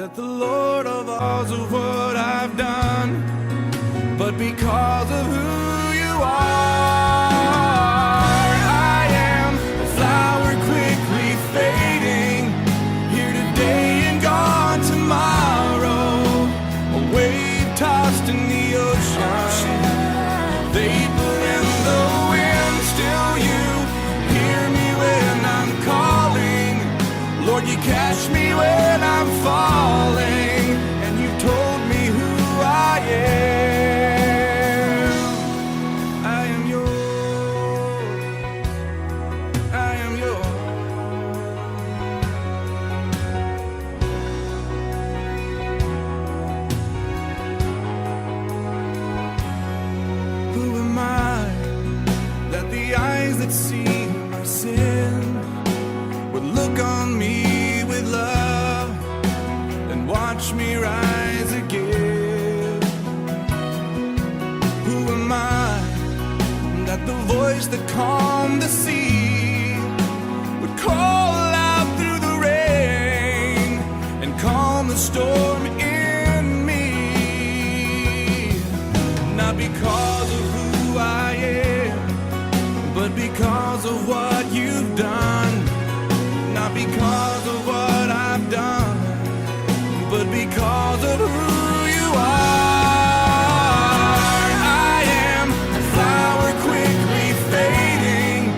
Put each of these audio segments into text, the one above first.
that the Lord of all of what I've done, but because of who you are. I am a flower quickly fading, here today and gone tomorrow, a wave tossed in the ocean, vapor in the wind. Still you hear me when I'm calling, Lord, you catch me when I'm falling, and you told me who I am. I am yours. I am yours. Who am I that the eyes that see my sin would look on me with love and watch me rise again? Who am I that the voice that calmed the sea would call out through the rain and calm the storm in me? Not because of who I am, but because of what you've done. Not because of what I've done, but because of who you are. I am a flower quickly fading,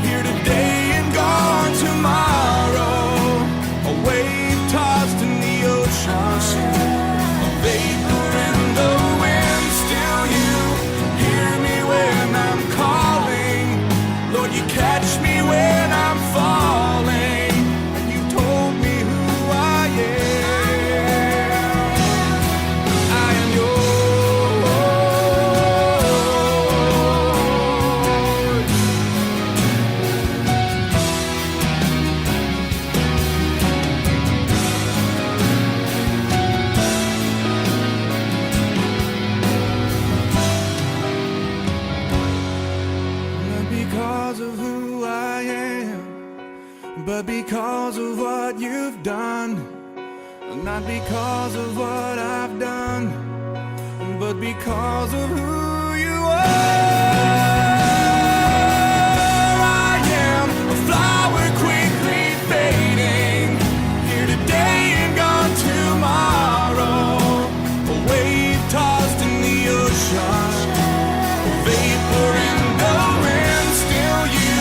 here today and gone tomorrow, a wave tossed in the ocean, a vapor in the wind. Still you hear me when I'm calling, Lord, you catch me when I'm falling, and you told me who I am. I am yours. Not because of who I am, but because of what you've done. Not because of what I've done, but because of who you are. I am a flower quickly fading, here today and gone tomorrow, a wave tossed in the ocean, a vapor in the wind. Still you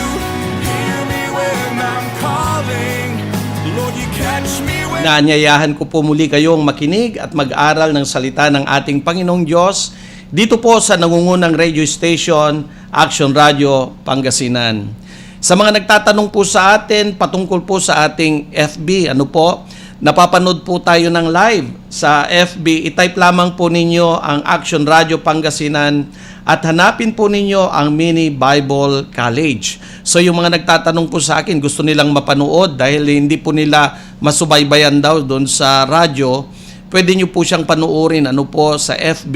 hear me when I'm calling, Lord, you catch me when... Naanyayahan ko po muli kayong makinig at mag-aral ng salita ng ating Panginoong Diyos dito po sa nangungunang radio station, Action Radio Pangasinan. Sa mga nagtatanong po sa atin patungkol po sa ating FB, napapanood po tayo ng live sa FB. I-type lamang po ninyo ang Action Radio Pangasinan at hanapin po ninyo ang Mini Bible College. So yung mga nagtatanong po sa akin, gusto nilang mapanood dahil hindi po nila masubaybayan daw doon sa radyo, pwede nyo po siyang panuorin sa FB,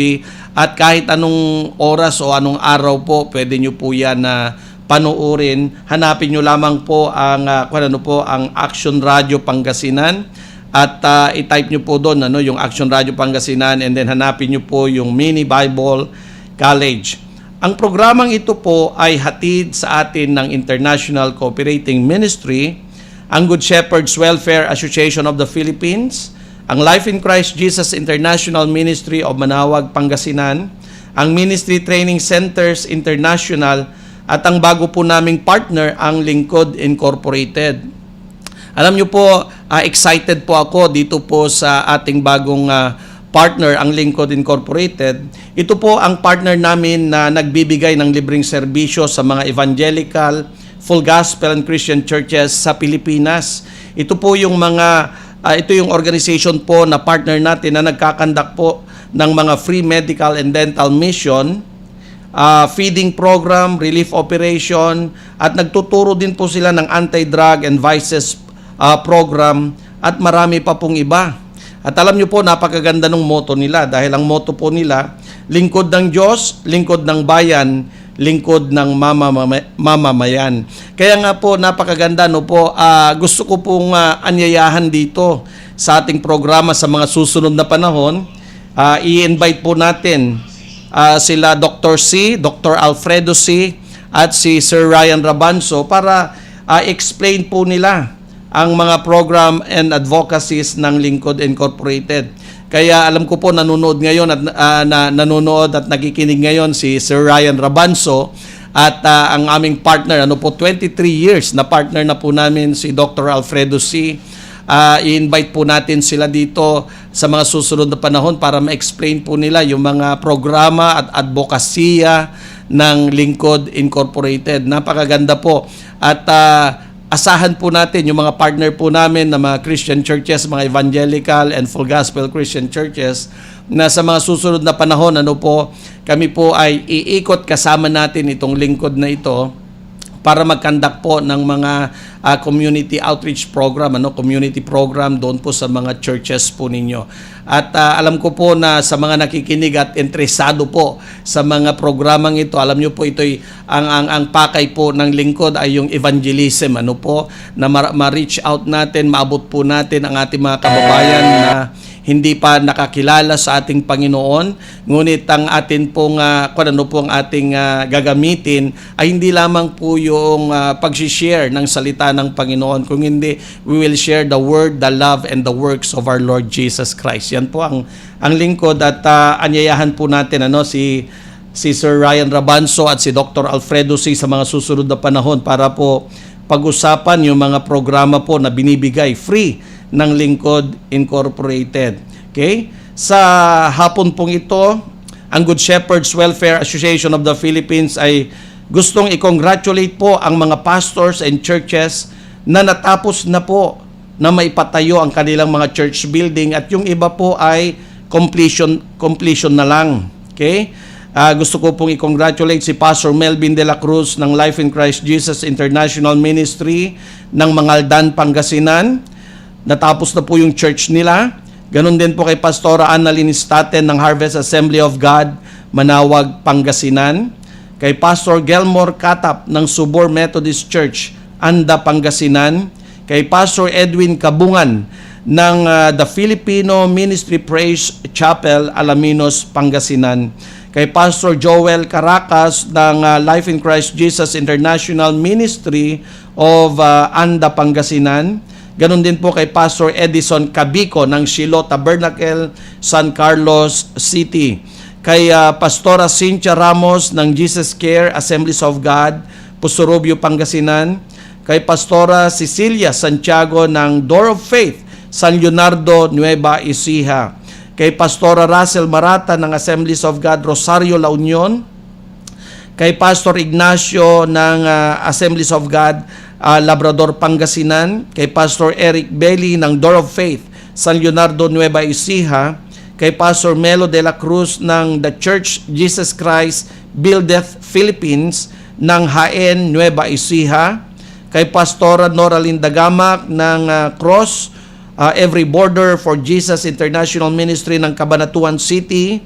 at kahit anong oras o anong araw po, pwede nyo po yan na panuorin. Hanapin nyo lamang po ang ang Action Radio Pangasinan at i-type nyo po doon yung Action Radio Pangasinan, and then hanapin nyo po yung Mini Bible College. Ang programang ito po ay hatid sa atin ng International Cooperating Ministry, ang Good Shepherd's Welfare Association of the Philippines, ang Life in Christ Jesus International Ministry of Manawag, Pangasinan, ang Ministry Training Centers International, at ang bago po naming partner, ang Lingkod Incorporated. Alam nyo po, excited po ako dito po sa ating bagong partner, ang Lingkod Incorporated. Ito po ang partner namin na nagbibigay ng libreng serbisyo sa mga evangelical, full gospel and Christian churches sa Pilipinas. Ito po yung ito yung organization po na partner natin na nagkakandak po ng mga free medical and dental mission, feeding program, relief operation, at nagtuturo din po sila ng anti-drug and vices program, at marami pa pong iba. At alam nyo po, napakaganda ng motto nila, dahil ang motto po nila, lingkod ng Diyos, lingkod ng bayan, lingkod ng mamamayan. Kaya nga po, napakaganda, gusto ko pong anyayahan dito sa ating programa sa mga susunod na panahon, i-invite po natin sila Dr. C, Dr. Alfredo C, at si Sir Ryan Rabanso para explain po nila ang mga program and advocacies ng Lingkod Incorporated. Kaya alam ko po nanonood ngayon at nanonood at nakikinig ngayon si Sir Ryan Rabanso at ang aming partner, 23 years na partner na po namin si Dr. Alfredo C. I-invite po natin sila dito sa mga susunod na panahon para ma-explain po nila yung mga programa at advokasya ng Lingkod Incorporated. Napakaganda po. At asahan po natin yung mga partner po namin na mga Christian churches, mga evangelical and full gospel Christian churches na sa mga susunod na panahon, kami po ay iikot kasama natin itong lingkod na ito para mag-conduct po ng mga community outreach program, community program doon po sa mga churches po ninyo. At alam ko po na sa mga nakikinig at interesado po sa mga programang ito, alam nyo po ito'y ang pakay po ng lingkod ay yung evangelism, na ma-reach out natin, maabot po natin ang ating mga kababayan na hindi pa nakakilala sa ating Panginoon, ngunit ang atin pong ang ating gagamitin ay hindi lamang po yung pag-share ng salita ng Panginoon, kung hindi we will share the word, the love and the works of our Lord Jesus Christ. Yan po ang lingkod at anyayahan po natin si Sir Ryan Rabanso at si Dr. Alfredo C sa mga susunod na panahon para po pag-usapan yung mga programa po na binibigay free ng Lingkod Incorporated. Okay? Sa hapon pong ito, ang Good Shepherds Welfare Association of the Philippines ay gustong i-congratulate po ang mga pastors and churches na natapos na po na maipatayo ang kanilang mga church building at yung iba po ay completion na lang. Okay? Gusto ko pong i-congratulate si Pastor Melvin de la Cruz ng Life in Christ Jesus International Ministry ng Mangaldan, Pangasinan. Natapos na po yung church nila. Ganon din po kay Pastora Annalyn Staten ng Harvest Assembly of God, Manawag, Pangasinan. Kay Pastor Gelmore Katap ng Subor Methodist Church, Anda, Pangasinan. Kay Pastor Edwin Kabungan ng The Filipino Ministry Praise Chapel, Alaminos, Pangasinan. Kay Pastor Joel Caracas ng Life in Christ Jesus International Ministry of Anda, Pangasinan. Ganon din po kay Pastor Edison Cabico ng Shiloh Tabernacle, San Carlos City. Kay Pastora Cynthia Ramos ng Jesus Care Assemblies of God, Pusurubio, Pangasinan. Kay Pastora Cecilia Santiago ng Door of Faith, San Leonardo, Nueva Ecija. Kay Pastora Russell Marata ng Assemblies of God, Rosario, La Union. Kay Pastor Ignacio ng Assemblies of God, Labrador, Pangasinan. Kay Pastor Eric Belli ng Door of Faith, San Leonardo, Nueva Ecija. Kay Pastor Melo de la Cruz ng The Church Jesus Christ Buildeth Philippines ng Jaén, Nueva Ecija. Kay Pastora Nora Lindagamak ng Cross Every Border for Jesus International Ministry ng Cabanatuan City.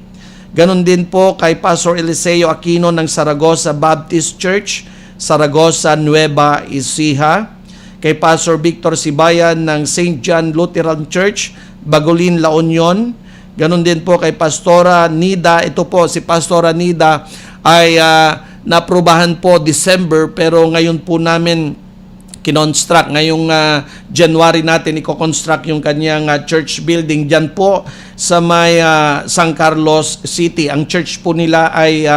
Ganon din po kay Pastor Eliseo Aquino ng Saragossa Baptist Church, Saragossa, Nueva Ecija. Kay Pastor Victor Sibayan ng St. John Lutheran Church, Bagolin, La Union. Ganon din po kay Pastora Nida. Ito po, si Pastora Nida ay naaprubahan po December pero ngayon po namin kinonstruct. Ngayong January natin i-construct yung kanyang church building dyan po sa may San Carlos City. Ang church po nila ay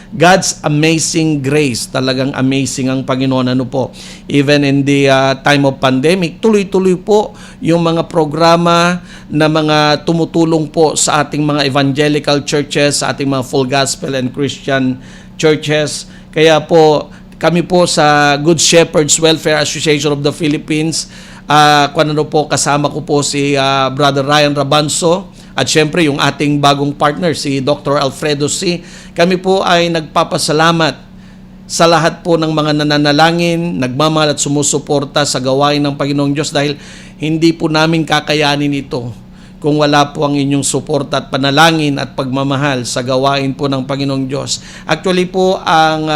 God's Amazing Grace. Talagang amazing ang Panginoon. Even in the time of pandemic, tuloy-tuloy po yung mga programa na mga tumutulong po sa ating mga evangelical churches, sa ating mga full gospel and Christian churches. Kaya po, kami po sa Good Shepherds Welfare Association of the Philippines, kasama ko po si Brother Ryan Rabanso at syempre yung ating bagong partner si Dr. Alfredo C. Kami po ay nagpapasalamat sa lahat po ng mga nananalangin, nagmamahal at sumusuporta sa gawain ng Panginoong Diyos dahil hindi po namin kakayanin ito kung wala po ang inyong suporta at panalangin at pagmamahal sa gawain po ng Panginoong Diyos. Actually po, ang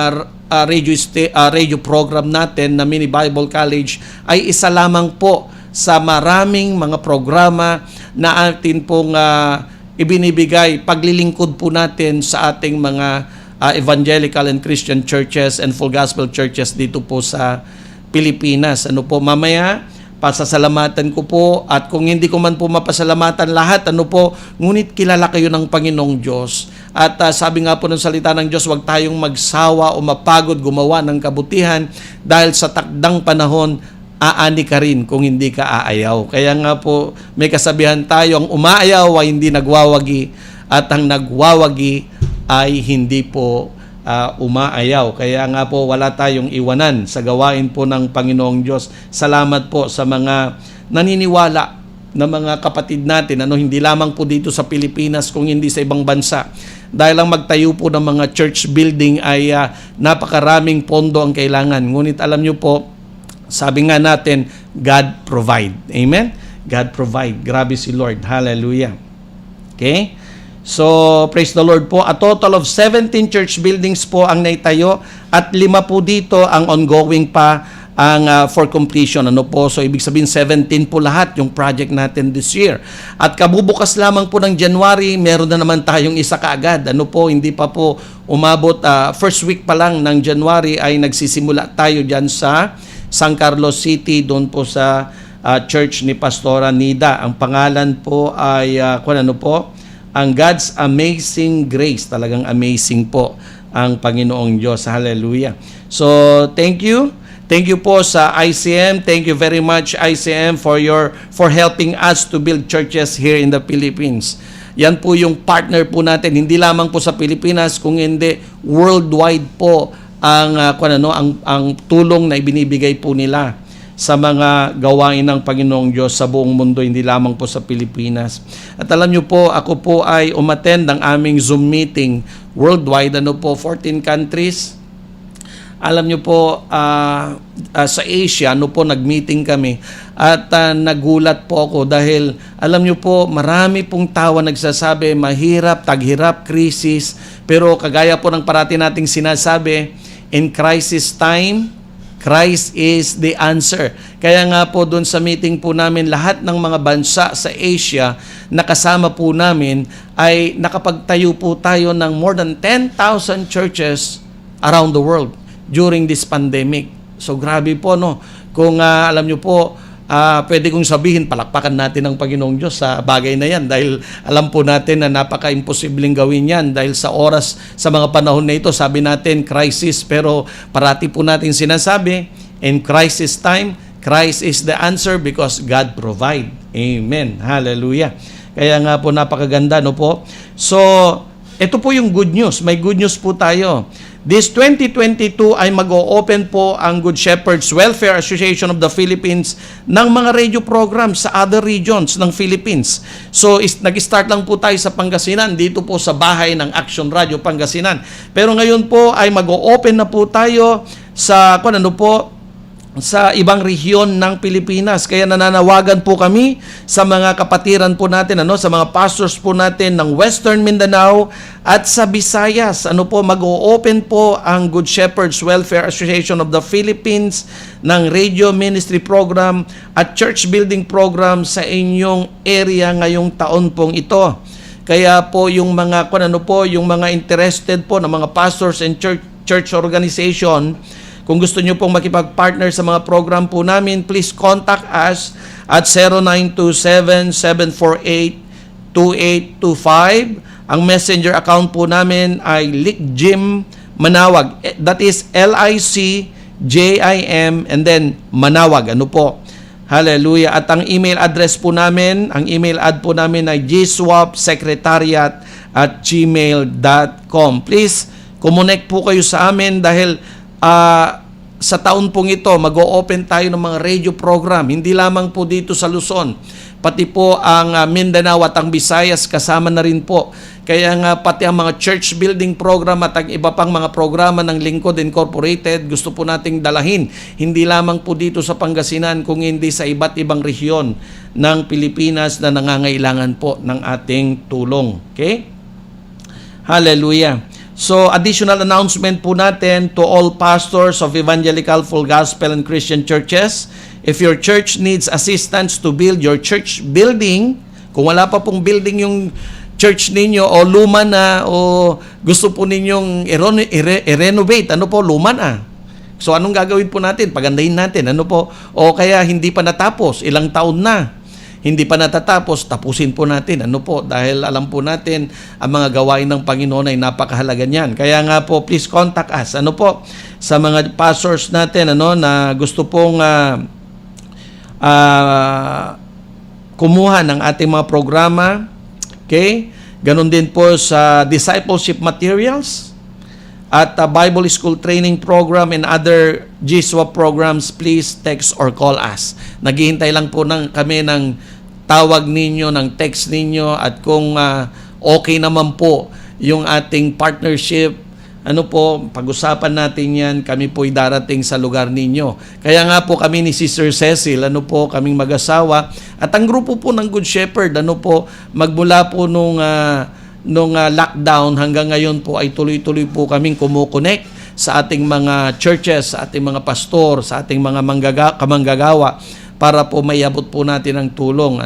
radio program natin na Mini Bible College ay isa lamang po sa maraming mga programa na atin pong ibinibigay, paglilingkod po natin sa ating mga evangelical and Christian churches and full gospel churches dito po sa Pilipinas. Ano po, mamaya pasasalamatan ko po, at kung hindi ko man po mapasalamatan lahat, ngunit kilala kayo ng Panginoong Diyos. At sabi nga po ng salita ng Diyos, huwag tayong magsawa o mapagod gumawa ng kabutihan dahil sa takdang panahon, aani ka rin kung hindi ka aayaw. Kaya nga po, may kasabihan tayo, ang umaayaw ay hindi nagwawagi, at ang nagwawagi ay hindi po umaayaw. Kaya nga po wala tayong iwanan sa gawain po ng Panginoong Diyos. Salamat po sa mga naniniwala na mga kapatid natin, hindi lamang po dito sa Pilipinas kung hindi sa ibang bansa. Dahil ang magtayo po ng mga church building ay napakaraming pondo ang kailangan. Ngunit alam nyo po, sabi nga natin, God provide. Amen? God provide. Grabe si Lord. Hallelujah. Okay? So, praise the Lord po. A total of 17 church buildings po ang naitayo at 5 po dito ang ongoing pa ang for completion. So, ibig sabihin 17 po lahat yung project natin this year. At kabubukas lamang po ng January, meron na naman tayong isa kaagad. Hindi pa po umabot. First week pa lang ng January ay nagsisimula tayo dyan sa San Carlos City, doon po sa church ni Pastora Nida. Ang pangalan po ay, ang God's Amazing Grace. Talagang amazing po ang Panginoong Diyos. Hallelujah. So, thank you. Thank you po sa ICM. Thank you very much, ICM, for helping us to build churches here in the Philippines. Yan po yung partner po natin. Hindi lamang po sa Pilipinas, kung hindi worldwide po ang tulong na ibinibigay po nila sa mga gawain ng Panginoong Diyos sa buong mundo, hindi lamang po sa Pilipinas. At alam nyo po, ako po ay umattend ng aming Zoom meeting worldwide, 14 countries. Alam nyo po, sa Asia, nag-meeting kami at nagulat po ako dahil alam nyo po, marami pong tao nagsasabi, mahirap, taghirap, krisis, pero kagaya po ng parati nating sinasabi, in crisis time, Christ is the answer. Kaya nga po doon sa meeting po namin, lahat ng mga bansa sa Asia na kasama po namin ay nakapagtayo po tayo ng more than 10,000 churches around the world during this pandemic. So grabe po, kung alam nyo po, pwede kong sabihin, palakpakan natin ang Panginoong Diyos sa bagay na yan dahil alam po natin na napaka-imposibleng gawin yan dahil sa oras, sa mga panahon na ito, sabi natin crisis, pero parati po natin sinasabi, in crisis time, Christ is the answer because God provide. Amen. Hallelujah. Kaya nga po napakaganda, po. So, ito po yung good news. May good news po tayo. This 2022 ay mag-o-open po ang Good Shepherds Welfare Association of the Philippines ng mga radio programs sa other regions ng Philippines. So, nag-start lang po tayo sa Pangasinan, dito po sa bahay ng Action Radio Pangasinan. Pero ngayon po ay mag-o-open na po tayo sa, sa ibang rehiyon ng Pilipinas. Kaya nananawagan po kami sa mga kapatiran po natin, sa mga pastors po natin ng Western Mindanao at sa Visayas. Mag-o-open po ang Good Shepherds Welfare Association of the Philippines ng radio ministry program at church building program sa inyong area ngayong taon pong ito. Kaya po yung mga yung mga interested po na mga pastors and church organization, kung gusto nyo pong makipag-partner sa mga program po namin, please contact us at 0927-748-2825. Ang messenger account po namin ay Licjim Manawag. That is LICJIM and then Manawag. Hallelujah. At ang email address po namin, ang email ad po namin ay gswapsecretariat@gmail.com. Please, connect po kayo sa amin dahil sa taon pong ito, mag-o-open tayo ng mga radio program. Hindi lamang po dito sa Luzon, pati po ang Mindanao at ang Visayas kasama na rin po. Kaya nga pati ang mga church building program at ang iba pang mga programa ng Lingkod Incorporated, gusto po nating dalahin. Hindi lamang po dito sa Pangasinan, kung hindi sa iba't ibang rehiyon ng Pilipinas na nangangailangan po ng ating tulong. Okay? Hallelujah. So, additional announcement po natin to all pastors of Evangelical, Full Gospel, and Christian churches. If your church needs assistance to build your church building, kung wala pa pong building yung church ninyo o luma na o gusto po ninyong i-renovate, luma na. So anong gagawin po natin? Pagandahin natin, O kaya hindi pa natapos, ilang taon na. Hindi pa natatapos, tapusin po natin. Dahil alam po natin ang mga gawain ng Panginoon ay napakahalaga niyan. Kaya nga po, please contact us. Sa mga pastors natin, na gusto pong kumuha ng ating mga programa. Okay? Ganon din po sa discipleship materials at Bible School Training Program and other GSWA programs. Please text or call us. Naghihintay lang po kami ng tawag ninyo, ng text ninyo, at kung okay naman po yung ating partnership, pag-usapan natin yan, kami po'y darating sa lugar ninyo. Kaya nga po kami ni Sister Cecil, kaming mag-asawa, at ang grupo po ng Good Shepherd, magmula po nung lockdown hanggang ngayon po ay tuloy-tuloy po kaming kumukonek sa ating mga churches, sa ating mga pastor, sa ating mga kamanggagawa para po maiabot po natin ang tulong.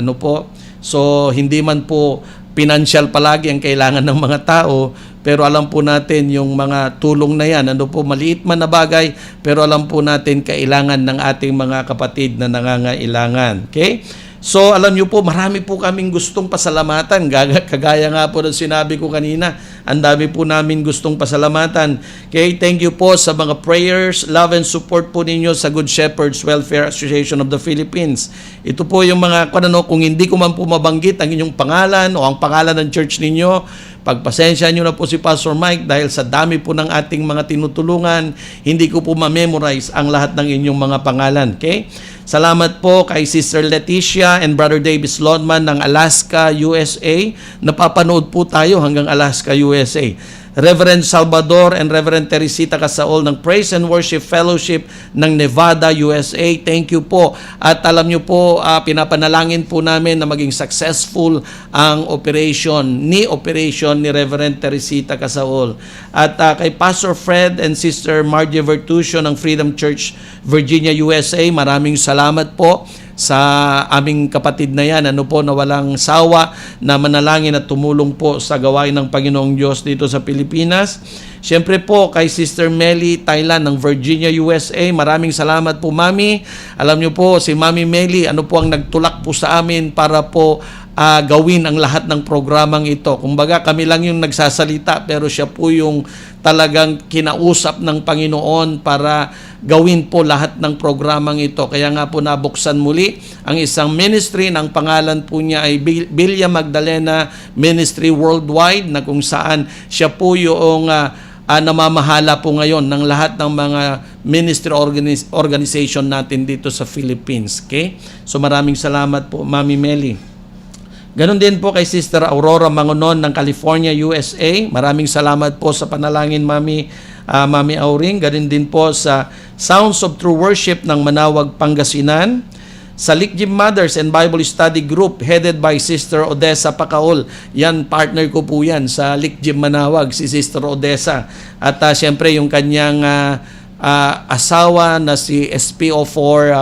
So hindi man po financial palagi ang kailangan ng mga tao, pero alam po natin yung mga tulong na yan, maliit man na bagay, pero alam po natin kailangan ng ating mga kapatid na nangangailangan. Okay? So, alam nyo po, marami po kaming gustong pasalamatan. Kagaya nga po ng sinabi ko kanina, ang dami po namin gustong pasalamatan. Okay, thank you po sa mga prayers, love and support po ninyo sa Good Shepherds Welfare Association of the Philippines. Ito po yung mga, kung hindi ko man po mabanggit ang inyong pangalan o ang pangalan ng church ninyo, pagpasensya nyo na po si Pastor Mike dahil sa dami po ng ating mga tinutulungan, hindi ko po ma-memorize ang lahat ng inyong mga pangalan. Okay? Salamat po kay Sister Leticia and Brother Davis Lodman ng Alaska, USA. Napapanood po tayo hanggang Alaska, USA. Reverend Salvador and Reverend Teresita Casaol ng Praise and Worship Fellowship ng Nevada, USA. Thank you po. At alam nyo po, pinapanalangin po namin na maging successful ang operation ni Reverend Teresita Casaol. At kay Pastor Fred and Sister Margie Vertusio ng Freedom Church, Virginia, USA, maraming salamat po sa aming kapatid na yan, na walang sawa na manalangin at tumulong po sa gawain ng Panginoong Diyos dito sa Pilipinas. Siyempre po kay Sister Melly Thailand ng Virginia, USA, maraming salamat po, Mami. Alam niyo po, si Mami Melly, po ang nagtulak po sa amin para po gawin ang lahat ng programang ito. Kumbaga kami lang yung nagsasalita, pero siya po yung talagang kinausap ng Panginoon para gawin po lahat ng programang ito. Kaya nga po nabuksan muli ang isang ministry, ng pangalan po niya ay Villa Magdalena Ministry Worldwide, na kung saan siya po yung namamahala po ngayon ng lahat ng mga ministry organization natin dito sa Philippines. Okay? So maraming salamat po, Mami Melly. Ganon din po kay Sister Aurora Mangonon ng California, USA. Maraming salamat po sa panalangin, Mami Auring. Ganon din po sa Sounds of True Worship ng Manawag, Pangasinan. Sa Likjim Mothers and Bible Study Group headed by Sister Odessa Pacaol. Yan, partner ko po yan sa Likjim Manawag, si Sister Odessa. At siyempre yung kanyang asawa na si SPO4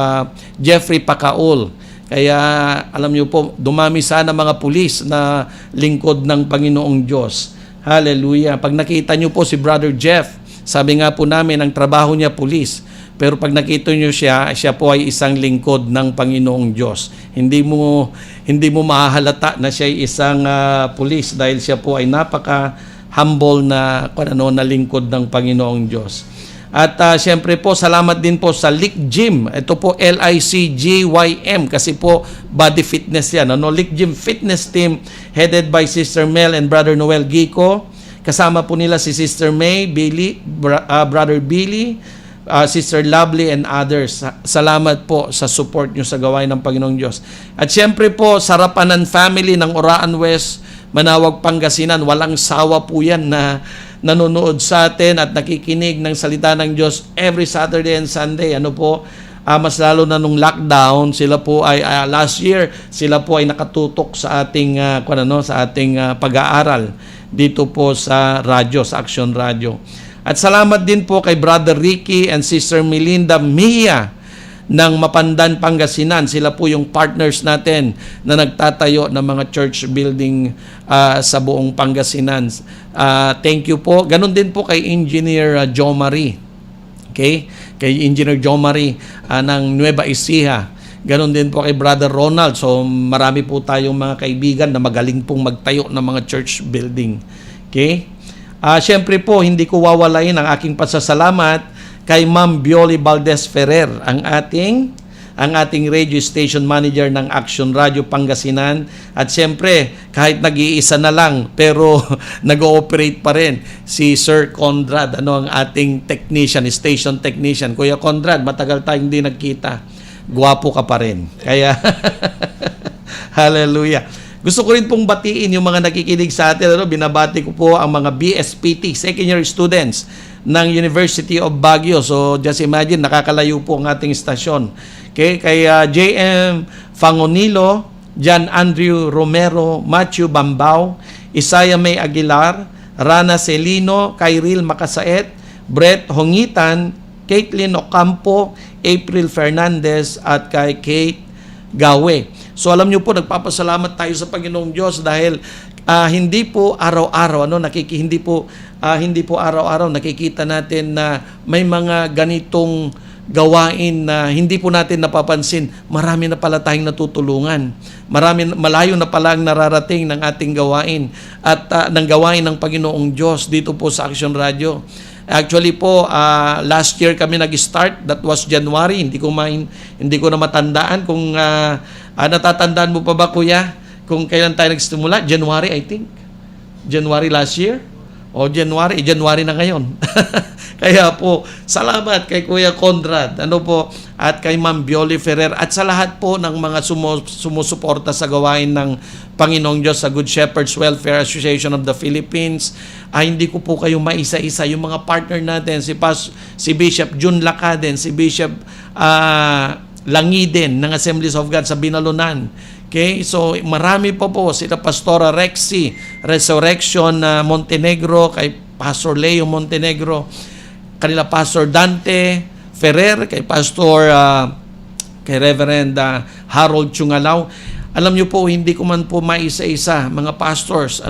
Jeffrey Pacaol. Kaya alam niyo po, dumami sana mga pulis na lingkod ng Panginoong Diyos. Hallelujah. Pag nakita niyo po si Brother Jeff, sabi nga po namin, ang trabaho niya pulis. Pero pag nakita niyo siya po ay isang lingkod ng Panginoong Diyos. Hindi mo mahahalata na siya ay isang pulis dahil siya po ay napaka-humble na lingkod ng Panginoong Diyos. At siyempre po, salamat din po sa Likjim. Ito po, LICGYM, kasi po body fitness yan. Likjim Fitness Team headed by Sister Mel and Brother Noel Gico. Kasama po nila si Sister May, Brother Billy, Sister Lovely and others. Salamat po sa support nyo sa gawain ng Panginoong Diyos. At siyempre po, Sarapanan Family ng Oraan West, Manawag, Pangasinan. Walang sawa po yan na nanonood sa atin at nakikinig ng salita ng Diyos every Saturday and Sunday. Mas lalo na nung lockdown, sila po ay last year, sila po ay nakatutok sa ating pag-aaral dito po sa radyo, sa Action Radio. At salamat din po kay Brother Ricky and Sister Melinda Mejia ng Mapandan, Pangasinan. Sila po yung partners natin na nagtatayo ng mga church building sa buong Pangasinan. Thank you po. Ganon din po kay Engineer Jo Marie. Okay? Kay Engineer Jo Marie ng Nueva Ecija. Ganon din po kay Brother Ronald. So marami po tayong mga kaibigan na magaling pong magtayo ng mga church building. Okay? Siyempre po, hindi ko wawalain ang aking pasasalamat kay Ma'am Bioli Valdez Ferrer, ang ating radio station manager ng Action Radio Pangasinan. At siyempre, kahit nag-iisa na lang, pero nag-ooperate pa rin si Sir Conrad, ang ating technician, station technician. Kuya Conrad, matagal tayong hindi nagkita. Gwapo ka pa rin. Kaya, hallelujah. Gusto ko rin pong batiin yung mga nakikinig sa atin. Binabati ko po ang mga BSPT, second year students ng University of Baguio. So, just imagine, nakakalayo po ang ating istasyon. Okay? Kay JM Fangonilo, John Andrew Romero, Matthew Bambao, Isaiah May Aguilar, Rana Celino, Kyril Makasaet, Brett Hongitan, Caitlin Ocampo, April Fernandez, at kay Kate Gawe. So alam niyo po, nagpapasalamat tayo sa Panginoong Diyos dahil hindi po araw-araw hindi po araw-araw nakikita natin na may mga ganitong gawain na hindi po natin napapansin. Marami na pala tayong natutulungan. Malayo na pala ang nararating ng ating gawain at ng gawain ng Panginoong Diyos dito po sa Action Radio. Actually po, last year kami nag-start. That was January. Hindi ko na matandaan kung natatandaan mo pa ba, kuya? Kung kailan tayo nagsimula? January, I think. January last year? O January na ngayon. Kaya po, salamat kay Kuya Conrad, at kay Ma'am Bioli Ferrer, at sa lahat po ng mga sumusuporta sa gawain ng Panginoong Diyos sa Good Shepherds Welfare Association of the Philippines. Hindi ko po kayo maisa-isa. Yung mga partner natin, si Bishop Jun Lacaden, si Bishop Langiden ng Assemblies of God sa Binalunan. Okay? So, marami po sila Pastora Rexy, Resurrection Montenegro, kay Pastor Leo Montenegro, kanila Pastor Dante Ferrer, kay kay Reverend Harold Chungalaw. Alam niyo po, hindi ko man po maisa-isa, mga pastors,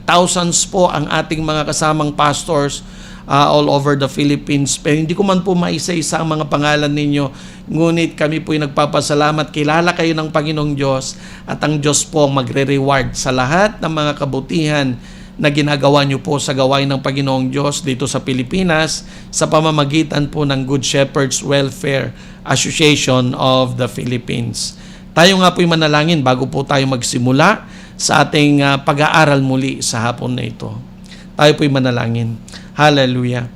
thousands po ang ating mga kasamang pastors all over the Philippines. Pero hindi ko man po maisa-isa ang mga pangalan ninyo. Ngunit kami po ay nagpapasalamat. Kilala kayo ng Panginoong Diyos at ang Diyos po magre-reward sa lahat ng mga kabutihan na ginagawa nyo po sa gawain ng Panginoong Diyos dito sa Pilipinas sa pamamagitan po ng Good Shepherds Welfare Association of the Philippines. Tayo nga po'y manalangin bago po tayo magsimula sa ating pag-aaral muli sa hapon na ito. Tayo po'y manalangin. Hallelujah.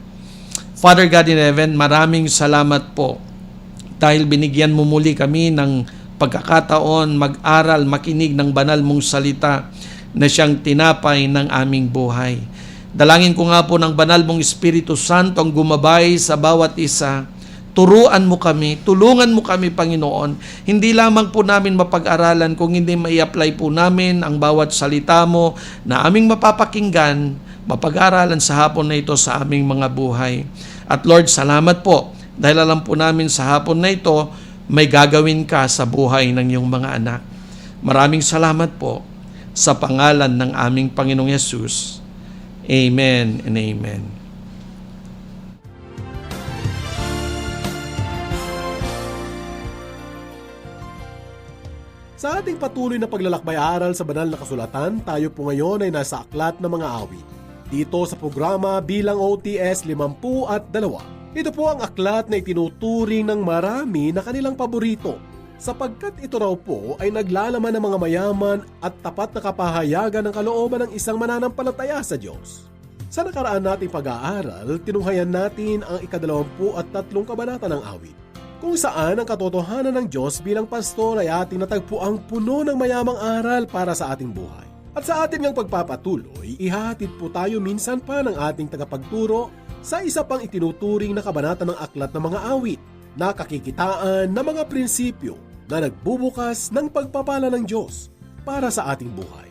Father God in heaven, maraming salamat po dahil binigyan mo muli kami ng pagkakataon mag-aral, makinig ng banal mong salita na siyang tinapay ng aming buhay. Dalangin ko nga po ng banal mong Espiritu Santo ang gumabay sa bawat isa. Turuan mo kami, tulungan mo kami, Panginoon. Hindi lamang po namin mapag-aralan kung hindi mai-apply po namin ang bawat salita mo na aming mapapakinggan, mapag-aralan sa hapon na ito sa aming mga buhay. At Lord, salamat po dahil alam po namin sa hapon na ito may gagawin ka sa buhay ng iyong mga anak. Maraming salamat po sa pangalan ng aming Panginoong Yesus. Amen and amen. Sa ating patuloy na paglalakbay-aral sa banal na kasulatan, tayo po ngayon ay nasa aklat ng mga awit. Dito sa programa bilang OTS 52. Ito po ang aklat na itinuturing ng marami na kanilang paborito, sapagkat ito raw po ay naglalaman ng mga mayaman at tapat na kapahayagan ng kalooban ng isang mananampalataya sa Diyos. Sa nakaraan nating pag-aaral, tinunghayan natin ang 23 kabanata ng awit, kung saan ang katotohanan ng Diyos bilang pastor ay ating natagpuang puno ng mayamang aral para sa ating buhay. At sa ating ngang pagpapatuloy, ihahatid po tayo minsan pa ng ating tagapagturo sa isa pang itinuturing na kabanata ng aklat ng mga awit, na kakikitaan ng mga prinsipyo na nagbubukas ng pagpapala ng Diyos para sa ating buhay.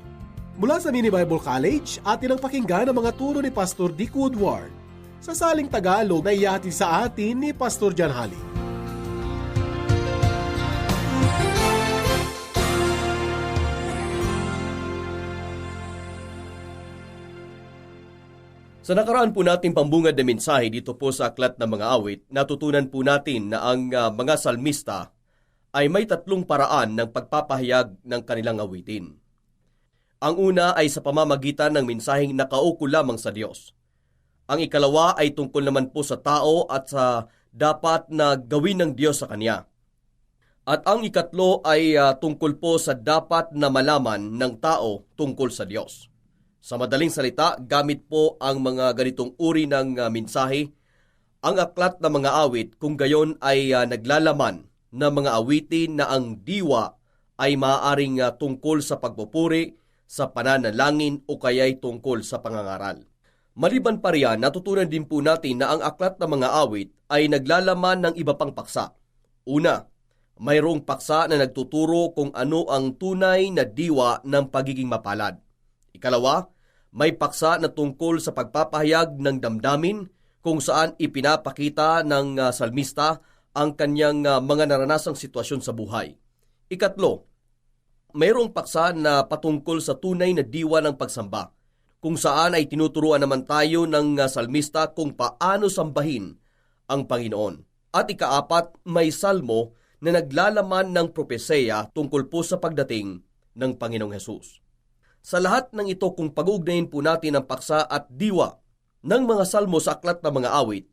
Mula sa Mini Bible College, atin ang pakinggan ang mga turo ni Pastor Dick Woodward. Sa saling Tagalog na ihatid sa atin ni Pastor John Hallie. Sa nakaraan po natin pambungad na mensahe dito po sa Aklat ng Mga Awit, natutunan po natin na ang mga salmista ay may tatlong paraan ng pagpapahayag ng kanilang awitin. Ang una ay sa pamamagitan ng mensaheng nakauko lamang sa Diyos. Ang ikalawa ay tungkol naman po sa tao at sa dapat na gawin ng Diyos sa Kanya. At ang ikatlo ay tungkol po sa dapat na malaman ng tao tungkol sa Diyos. Sa madaling salita, gamit po ang mga ganitong uri ng mensahe, ang Aklat ng Mga Awit kung gayon ay naglalaman ng mga awitin na ang diwa ay maaaring tungkol sa pagpupuri, sa pananalangin o kaya'y tungkol sa pangangaral. Maliban pa riyan, natutunan din po natin na ang Aklat ng Mga Awit ay naglalaman ng iba pang paksa. Una, mayroong paksa na nagtuturo kung ano ang tunay na diwa ng pagiging mapalad. Ikalawa, may paksa na tungkol sa pagpapahayag ng damdamin kung saan ipinapakita ng salmista ang kanyang mga naranasang sitwasyon sa buhay. Ikatlo, mayroong paksa na patungkol sa tunay na diwa ng pagsamba, kung saan ay tinuturuan naman tayo ng salmista kung paano sambahin ang Panginoon. At ikaapat, may salmo na naglalaman ng propesya tungkol po sa pagdating ng Panginoong Hesus. Sa lahat ng ito, kung pag-uugnayin po natin ang paksa at diwa ng mga salmo sa Aklat ng Mga Awit,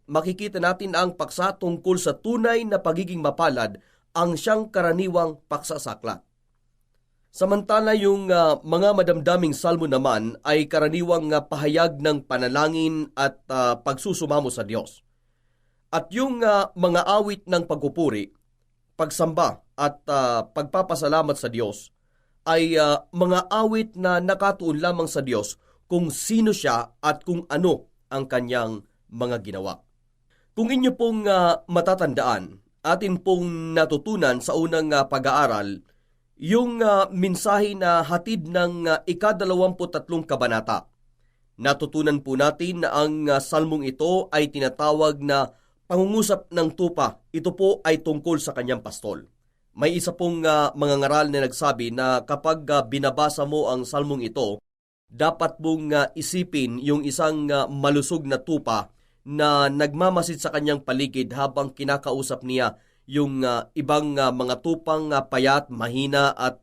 makikita natin ang paksa tungkol sa tunay na pagiging mapalad ang siyang karaniwang paksa sa aklat. Samantala yung mga madamdaming salmo naman ay karaniwang pahayag ng panalangin at pagsusumamo sa Diyos. At yung mga awit ng pagpupuri, pagsamba at pagpapasalamat sa Diyos ay mga awit na nakatuon lamang sa Diyos kung sino siya at kung ano ang kanyang mga ginawa. Kung inyo pong matatandaan, atin pong natutunan sa unang pag-aaral, yung mensahe na hatid ng ika-23 kabanata. Natutunan po natin na ang salmong ito ay tinatawag na pangungusap ng tupa. Ito po ay tungkol sa kanyang pastol. May isa pong mga ngaral na nagsabi na kapag binabasa mo ang salmong ito, dapat mong isipin yung isang malusog na tupa na nagmamasid sa kanyang paligid habang kinakausap niya yung ibang mga tupang payat, mahina at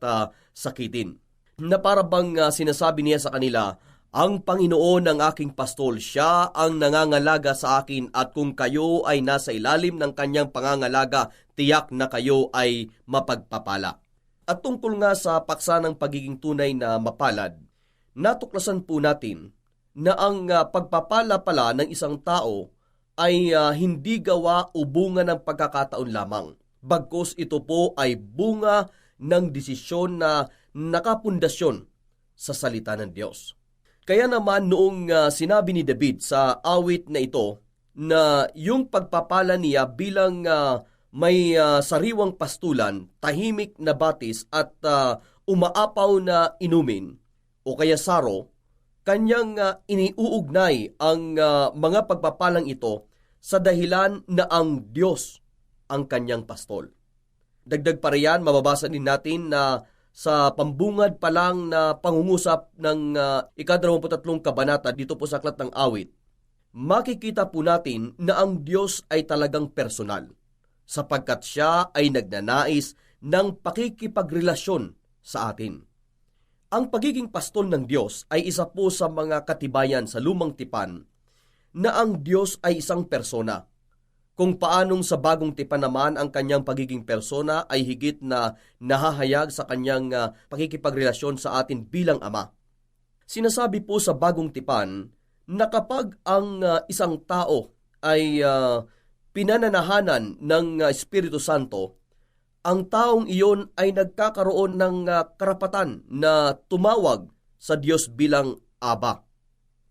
sakitin. Na para bang sinasabi niya sa kanila, ang Panginoon ang aking pastol, siya ang nangangalaga sa akin at kung kayo ay nasa ilalim ng kanyang pangangalaga, tiyak na kayo ay mapagpapala. At tungkol nga sa paksa ng pagiging tunay na mapalad, natuklasan po natin na ang pagpapala pala ng isang tao ay hindi gawa o bunga ng pagkakataon lamang. Bagkus ito po ay bunga ng desisyon na nakapundasyon sa salita ng Diyos. Kaya naman noong sinabi ni David sa awit na ito na yung pagpapala niya bilang may sariwang pastulan, tahimik na batis at umaapaw na inumin o kaya saro, kanyang iniuugnay ang mga pagpapalang ito sa dahilan na ang Diyos ang kanyang pastol. Dagdag pa riyan, mababasa din natin na sa pambungad pa lang na pangungusap ng ika-23 kabanata dito po sa Aklat ng Awit, makikita po natin na ang Diyos ay talagang personal sapagkat siya ay nagnanais ng pakikipagrelasyon sa atin. Ang pagiging pastol ng Diyos ay isa po sa mga katibayan sa lumang tipan na ang Diyos ay isang persona. Kung paanong sa bagong tipan naman ang kanyang pagiging persona ay higit na nahahayag sa kanyang pakikipagrelasyon sa atin bilang Ama. Sinasabi po sa bagong tipan na kapag ang isang tao ay pinananahanan ng Espiritu Santo, ang taong iyon ay nagkakaroon ng karapatan na tumawag sa Diyos bilang Aba.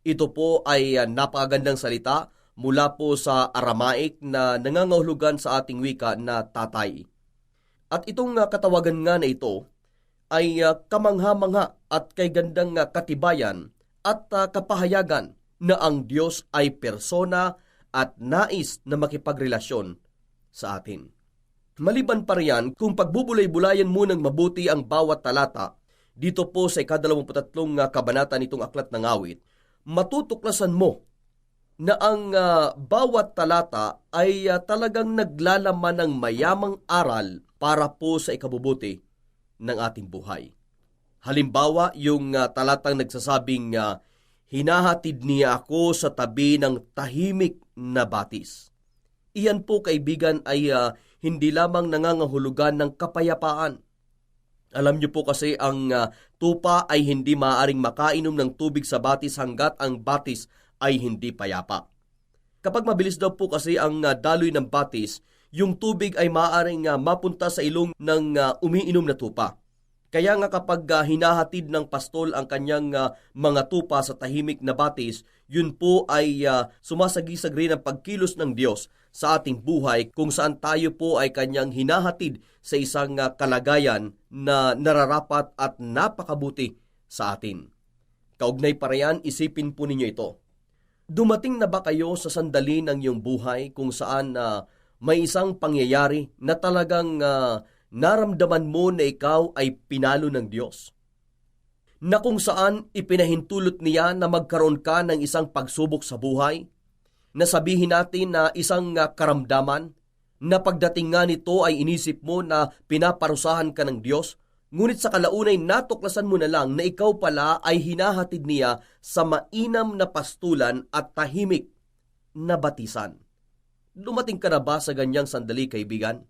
Ito po ay napakagandang salita mula po sa Aramaic na nangangahulugan sa ating wika na tatay. At itong katawagan nga na ito ay kamangha-mangha at kay gandang katibayan at kapahayagan na ang Diyos ay persona at nais na makipagrelasyon sa atin. Maliban pa riyan, kung pagbubulay-bulayan mo ng mabuti ang bawat talata, dito po sa ika-23 kabanata nitong Aklat ng Awit, matutuklasan mo na ang bawat talata ay talagang naglalaman ng mayamang aral para po sa ikabubuti ng ating buhay. Halimbawa, yung talatang nagsasabing, hinahatid niya ako sa tabi ng tahimik na batis. Iyan po, kaibigan, ay hindi lamang nangangahulugan ng kapayapaan. Alam niyo po kasi ang tupa ay hindi maaaring makainom ng tubig sa batis hanggat ang batis ay hindi payapa. Kapag mabilis daw po kasi ang daloy ng batis, yung tubig ay maaaring mapunta sa ilong ng umiinom na tupa. Kaya nga kapag hinahatid ng pastol ang kanyang mga tupa sa tahimik na batis, yun po ay sumasagisag rin ang pagkilos ng Diyos sa ating buhay kung saan tayo po ay kanyang hinahatid sa isang kalagayan na nararapat at napakabuti sa atin. Kaugnay pa riyan, isipin po ninyo ito. Dumating na ba kayo sa sandali ng iyong buhay kung saan may isang pangyayari na talagang naramdaman mo na ikaw ay pinalo ng Diyos? Na kung saan ipinahintulot niya na magkaroon ka ng isang pagsubok sa buhay? Na sabihin natin na isang karamdaman na pagdating nga nito ay inisip mo na pinaparusahan ka ng Diyos? Ngunit sa kalaunay natuklasan mo na lang na ikaw pala ay hinahatid niya sa mainam na pastulan at tahimik na batisan. Dumating ka na ba sa ganyang sandali, kaibigan?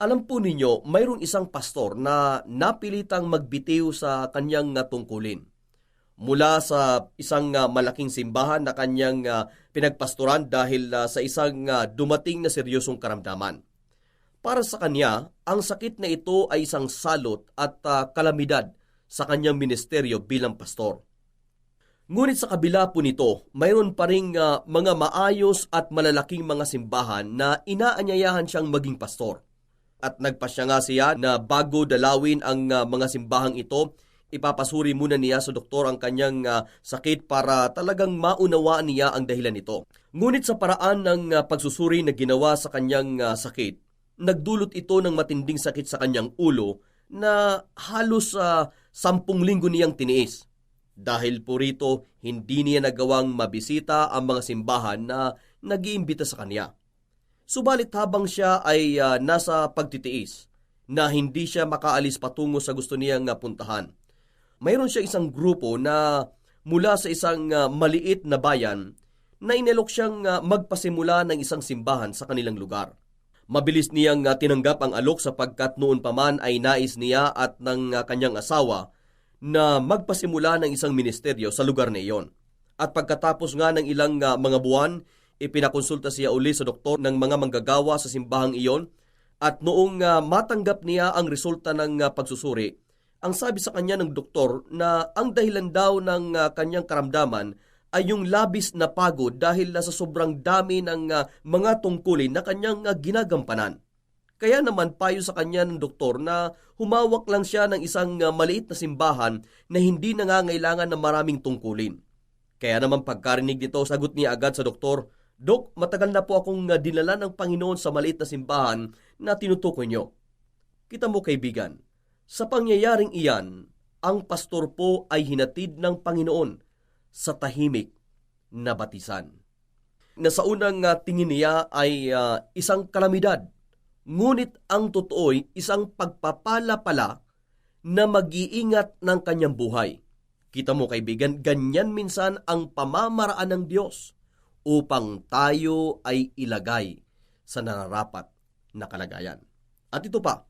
Alam po ninyo, mayroong isang pastor na napilitang magbitiw sa kanyang tungkulin. Mula sa isang malaking simbahan na kanyang pinagpastoran dahil sa isang dumating na seryosong karamdaman. Para sa kanya, ang sakit na ito ay isang salot at kalamidad sa kanyang ministeryo bilang pastor. Ngunit sa kabila po nito, mayroon pa ring mga maayos at malalaking mga simbahan na inaanyayahan siyang maging pastor. At nagpasya nga siya na bago dalawin ang mga simbahang ito, ipapasuri muna niya sa doktor ang kanyang sakit para talagang maunawaan niya ang dahilan nito. Ngunit sa paraan ng pagsusuri na ginawa sa kanyang sakit, nagdulot ito ng matinding sakit sa kanyang ulo na halos 10 linggo niyang tiniis. Dahil po rito, hindi niya nagawang mabisita ang mga simbahan na nag-iimbita sa kanya. Subalit habang siya ay nasa pagtitiis, na hindi siya makaalis patungo sa gusto niyang puntahan, mayroon siya isang grupo na mula sa isang maliit na bayan na inalok siyang magpasimula ng isang simbahan sa kanilang lugar. Mabilis niyang tinanggap ang alok sapagkat noon pa man ay nais niya at ng kanyang asawa na magpasimula ng isang ministeryo sa lugar na iyon. At pagkatapos nga ng ilang mga buwan, ipinakonsulta siya uli sa doktor ng mga manggagawa sa simbahang iyon at noong matanggap niya ang resulta ng pagsusuri, ang sabi sa kanya ng doktor na ang dahilan daw ng kanyang karamdaman ay yung labis na pagod dahil sa sobrang dami ng mga tungkulin na kanyang ginagampanan. Kaya naman payo sa kanya ng doktor na humawak lang siya ng isang maliit na simbahan na hindi nangangailangan ng maraming tungkulin. Kaya naman pagkarinig nito, sagot niya agad sa doktor, "Dok, matagal na po akong dinala ng Panginoon sa maliit na simbahan na tinutukoy niyo." Kita mo, kaibigan, sa pangyayaring iyan, ang pastor po ay hinatid ng Panginoon sa tahimik na batisan. Na sa unang tingin niya ay isang kalamidad, ngunit ang totoo'y isang pagpapala pala na mag-iingat ng kanyang buhay. Kita mo, kaibigan, ganyan minsan ang pamamaraan ng Diyos upang tayo ay ilagay sa nararapat na kalagayan. At ito pa,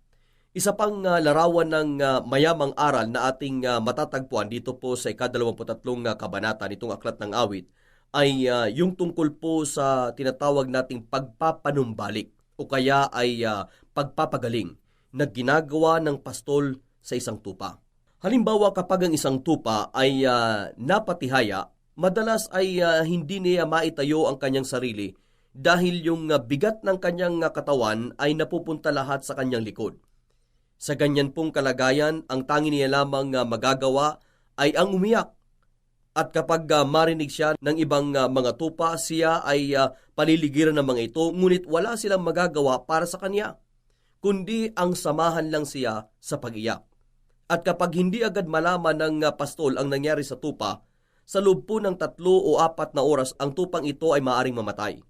isa pang larawan ng mayamang aral na ating matatagpuan dito po sa ika-23 kabanata nitong Aklat ng Awit ay yung tungkol po sa tinatawag nating pagpapanumbalik o kaya ay pagpapagaling na ginagawa ng pastol sa isang tupa. Halimbawa, kapag ang isang tupa ay napatihaya, madalas ay hindi niya maitayo ang kanyang sarili dahil yung bigat ng kanyang katawan ay napupunta lahat sa kanyang likod. Sa ganyan pong kalagayan, ang tangi niya lamang magagawa ay ang umiyak. At kapag marinig siya ng ibang mga tupa, siya ay paliligiran ng mga ito, ngunit wala silang magagawa para sa kanya, kundi ang samahan lang siya sa pag-iyak. At kapag hindi agad malaman ng pastol ang nangyari sa tupa, Sa loob po ng 3 o 4 na oras, ang tupang ito ay maaring mamatay.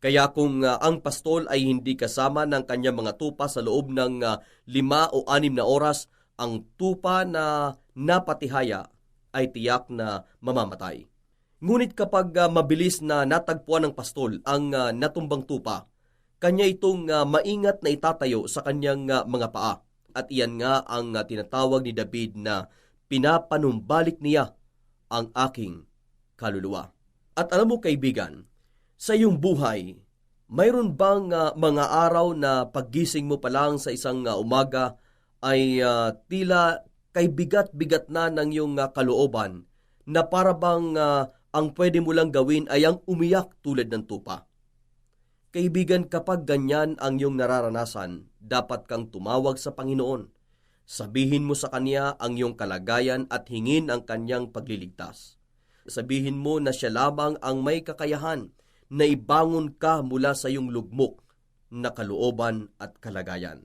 Kaya kung ang pastol ay hindi kasama ng kanyang mga tupa sa loob ng 5 o 6 na oras, ang tupa na napatihaya ay tiyak na mamamatay. Ngunit kapag mabilis na natagpuan ng pastol ang natumbang tupa, kanya itong maingat na itatayo sa kanyang mga paa. At iyan nga ang tinatawag ni David na pinapanumbalik niya ang aking kaluluwa. At alam mo kaibigan, sa iyong buhay, mayroon bang mga araw na paggising mo pa lang sa isang umaga ay tila kay bigat-bigat na ng iyong kalooban na para bang ang pwede mo lang gawin ay ang umiyak tulad ng tupa? Kaibigan, kapag ganyan ang iyong nararanasan, dapat kang tumawag sa Panginoon. Sabihin mo sa Kanya ang iyong kalagayan at hingin ang Kanyang pagliligtas. Sabihin mo na Siya lamang ang may kakayahan na ibangon ka mula sa iyong lugmok na kalooban at kalagayan.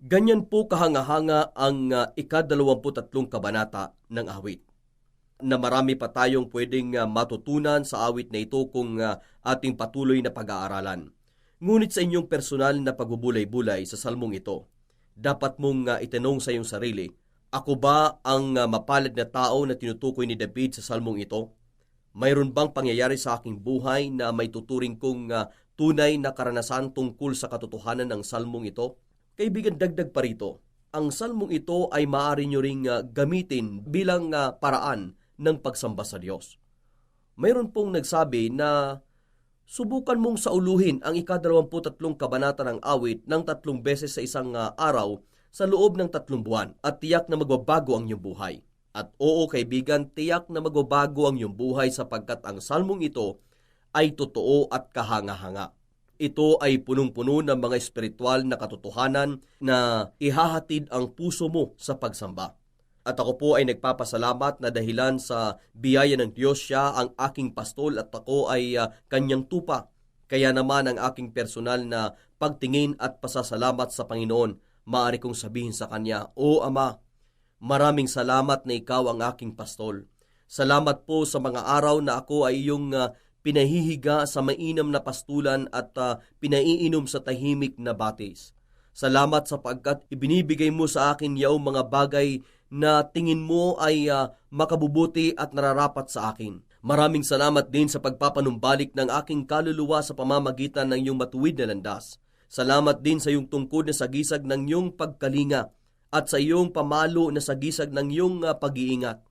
Ganyan po kahanga-hanga ang 23 kabanata ng awit, na marami pa tayong pwedeng matutunan sa awit na ito kung ating patuloy na pag-aaralan. Ngunit sa inyong personal na pagbubulay-bulay sa salmong ito, dapat mong itanong sa iyong sarili, ako ba ang mapalad na tao na tinutukoy ni David sa salmong ito? Mayroon bang pangyayari sa aking buhay na may tuturing kong tunay na karanasan tungkol sa katotohanan ng salmong ito? Kaibigan, dagdag pa rito, ang salmong ito ay maaari nyo ring gamitin bilang paraan ng pagsamba sa Diyos. Mayroon pong nagsabi na subukan mong sauluhin ang 23 kabanata ng awit ng 3 beses sa isang araw sa loob ng 3 buwan at tiyak na magbabago ang iyong buhay. At oo kaibigan, tiyak na magbabago ang iyong buhay sapagkat ang salmong ito ay totoo at kahanga-hanga. Ito ay punong-puno ng mga espiritual na katotohanan na ihahatid ang puso mo sa pagsamba. At ako po ay nagpapasalamat na dahilan sa biyaya ng Diyos, Siya ang aking pastol at ako ay kanyang tupa. Kaya naman ang aking personal na pagtingin at pasasalamat sa Panginoon, maaari kong sabihin sa Kanya, O Ama, maraming salamat na Ikaw ang aking pastol. Salamat po sa mga araw na ako ay iyong pinahihiga sa mainam na pastulan at pinaiinom sa tahimik na batis. Salamat sapagkat ibinibigay mo sa akin yaong mga bagay na tingin mo ay makabubuti at nararapat sa akin. Maraming salamat din sa pagpapanumbalik ng aking kaluluwa sa pamamagitan ng iyong matuwid na landas. Salamat din sa iyong tungkod na sagisag ng iyong pagkalinga at sa iyong pamalo na sagisag ng iyong pag-iingat.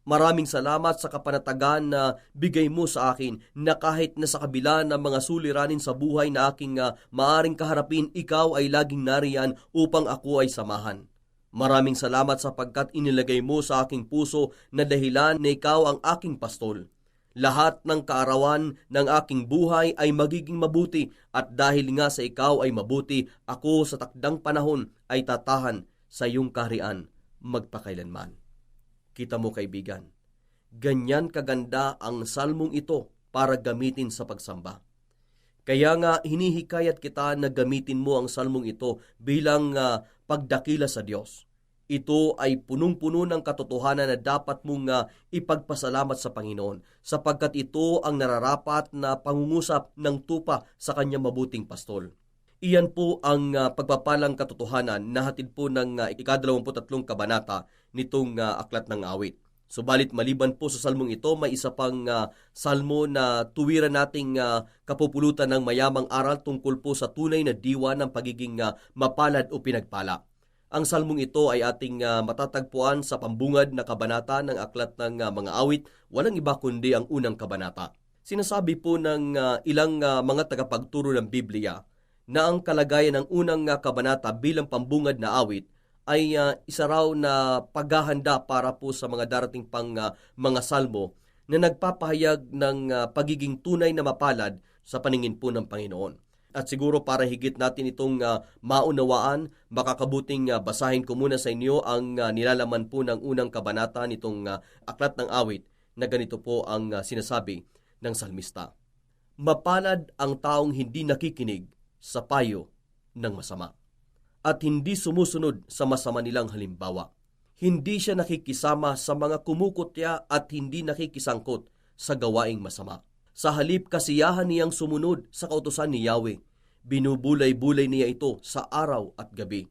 Maraming salamat sa kapanatagan na bigay mo sa akin na kahit na sa kabila ng mga suliranin sa buhay na aking maaring kaharapin, ikaw ay laging nariyan upang ako ay samahan. Maraming salamat sapagkat inilagay mo sa aking puso na dahilan na ikaw ang aking pastol. Lahat ng kaarawan ng aking buhay ay magiging mabuti at dahil nga sa ikaw ay mabuti, ako sa takdang panahon ay tatahan sa iyong kaharian magpakailanman. Kita mo kaibigan, ganyan kaganda ang salmong ito para gamitin sa pagsamba. Kaya nga hinihikayat kita na gamitin mo ang salmong ito bilang pagdakila sa Diyos. Ito ay punong-puno ng katotohanan na dapat mong ipagpasalamat sa Panginoon sapagkat ito ang nararapat na pangungusap ng tupa sa kanyang mabuting pastol. Iyan po ang pagpapalang katotohanan na hatid po ng 23 kabanata nitong aklat ng awit. Subalit maliban po sa salmong ito, may isa pang salmo na tuwiran nating kapupulutan ng mayamang aral tungkol po sa tunay na diwa ng pagiging mapalad o pinagpala. Ang salmong ito ay ating matatagpuan sa pambungad na kabanata ng aklat ng mga awit, walang iba kundi ang unang kabanata. Sinasabi po ng ilang mga tagapagturo ng Biblia na ang kalagayan ng unang kabanata bilang pambungad na awit ay isa raw na paghahanda para po sa mga darating pang mga salmo na nagpapahayag ng pagiging tunay na mapalad sa paningin po ng Panginoon. At siguro para higit natin itong maunawaan, makakabuting basahin ko muna sa inyo ang nilalaman po ng unang kabanata nitong aklat ng awit na ganito po ang sinasabi ng salmista. Mapalad ang taong hindi nakikinig sa payo ng masama at hindi sumusunod sa masama nilang halimbawa. hindi siya nakikisama sa mga kumukutya at hindi nakikisangkot sa gawaing masama. Sa halip kasiyahan niyang sumunod sa kautusan ni Yahweh, binubulay-bulay niya ito sa araw at gabi.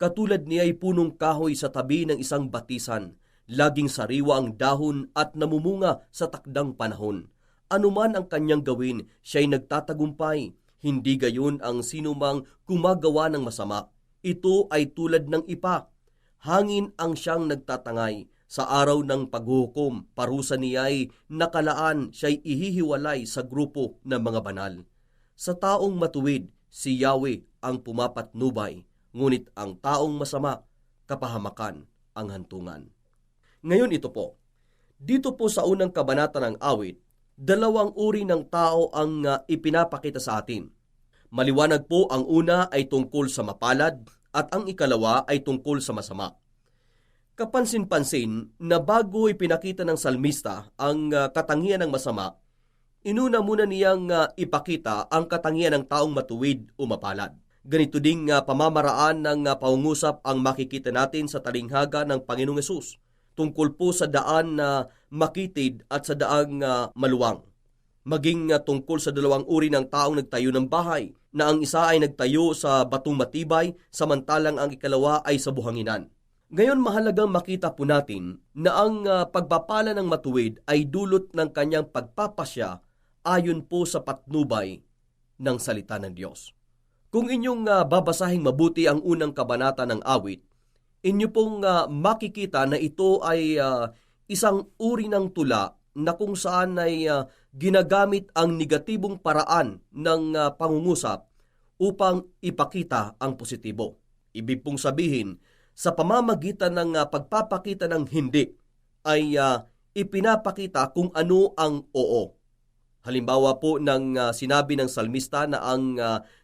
Katulad niya ay punong kahoy sa tabi ng isang batisan, laging sariwa ang dahon at namumunga sa takdang panahon. Anuman ang kanyang gawin, siya'y nagtatagumpay. Hindi gayon ang sinumang gumagawa ng masama. Ito ay tulad ng ipa. Hangin ang siyang nagtatangay. Sa araw ng paghuhukom, parusa niya'y nakalaan, siya'y ihihiwalay sa grupo ng mga banal. Sa taong matuwid, si Yahweh ang pumapatnubay, ngunit ang taong masama, kapahamakan ang hantungan. Ngayon ito po, dito po sa unang kabanata ng awit, dalawang uri ng tao ang ipinapakita sa atin. Maliwanag po, ang una ay tungkol sa mapalad at ang ikalawa ay tungkol sa masama. Kapansin-pansin na bago ipinakita ng salmista ang katangian ng masama, inuna muna niyang ipakita ang katangian ng taong matuwid o mapalad. Ganito ding pamamaraan ng pangungusap ang makikita natin sa talinghaga ng Panginoong Hesus, tungkol po sa daan na makitid at sa daang maluwang. Maging tungkol sa dalawang uri ng taong nagtayo ng bahay, na ang isa ay nagtayo sa batong matibay, samantalang ang ikalawa ay sa buhanginan. Ngayon mahalagang makita po natin na ang pagpapala ng matuwid ay dulot ng kanyang pagpapasya ayon po sa patnubay ng salita ng Diyos. Kung inyong babasahing mabuti ang unang kabanata ng awit, inyo pong makikita na ito ay isang uri ng tula na kung saan ay ginagamit ang negatibong paraan ng pangungusap upang ipakita ang positibo. Ibig pong sabihin, sa pamamagitan ng pagpapakita ng hindi, ay ipinapakita kung ano ang oo. Halimbawa po ng sinabi ng salmista na ang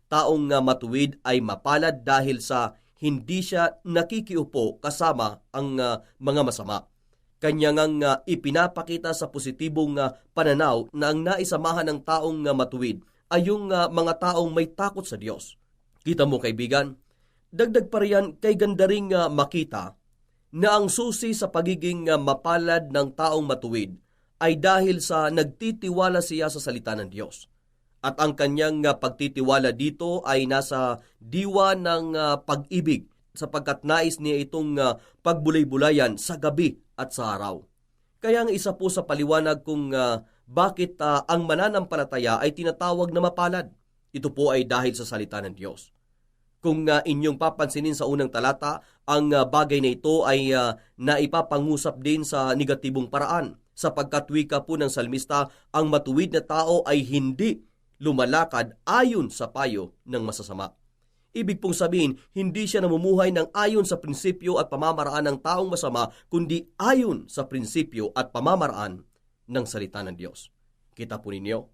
taong matuwid ay mapalad dahil sa hindi siya nakikiupo kasama ang mga masama. Kanya ngang ipinapakita sa positibong pananaw na ang naisamahan ng taong matuwid ay yung mga taong may takot sa Diyos. Kita mo kaibigan, dagdag pa riyan kay ganda ring makita na ang susi sa pagiging mapalad ng taong matuwid ay dahil sa nagtitiwala siya sa salita ng Diyos. At ang kanyang pagtitiwala dito ay nasa diwa ng pag-ibig sapagkat nais niya itong pagbulay-bulayan sa gabi at sa araw. Kaya ang isa po sa paliwanag kung bakit ang mananampalataya ay tinatawag na mapalad. Ito po ay dahil sa salita ng Diyos. Kung inyong papansinin sa unang talata, ang bagay na ito ay naipapangusap din sa negatibong paraan. Sapagkat wika po ng salmista, ang matuwid na tao ay hindi lumalakad ayon sa payo ng masasama. Ibig pong sabihin, hindi siya namumuhay ng ayon sa prinsipyo at pamamaraan ng taong masama, kundi ayon sa prinsipyo at pamamaraan ng salita ng Diyos. Kita po ninyo?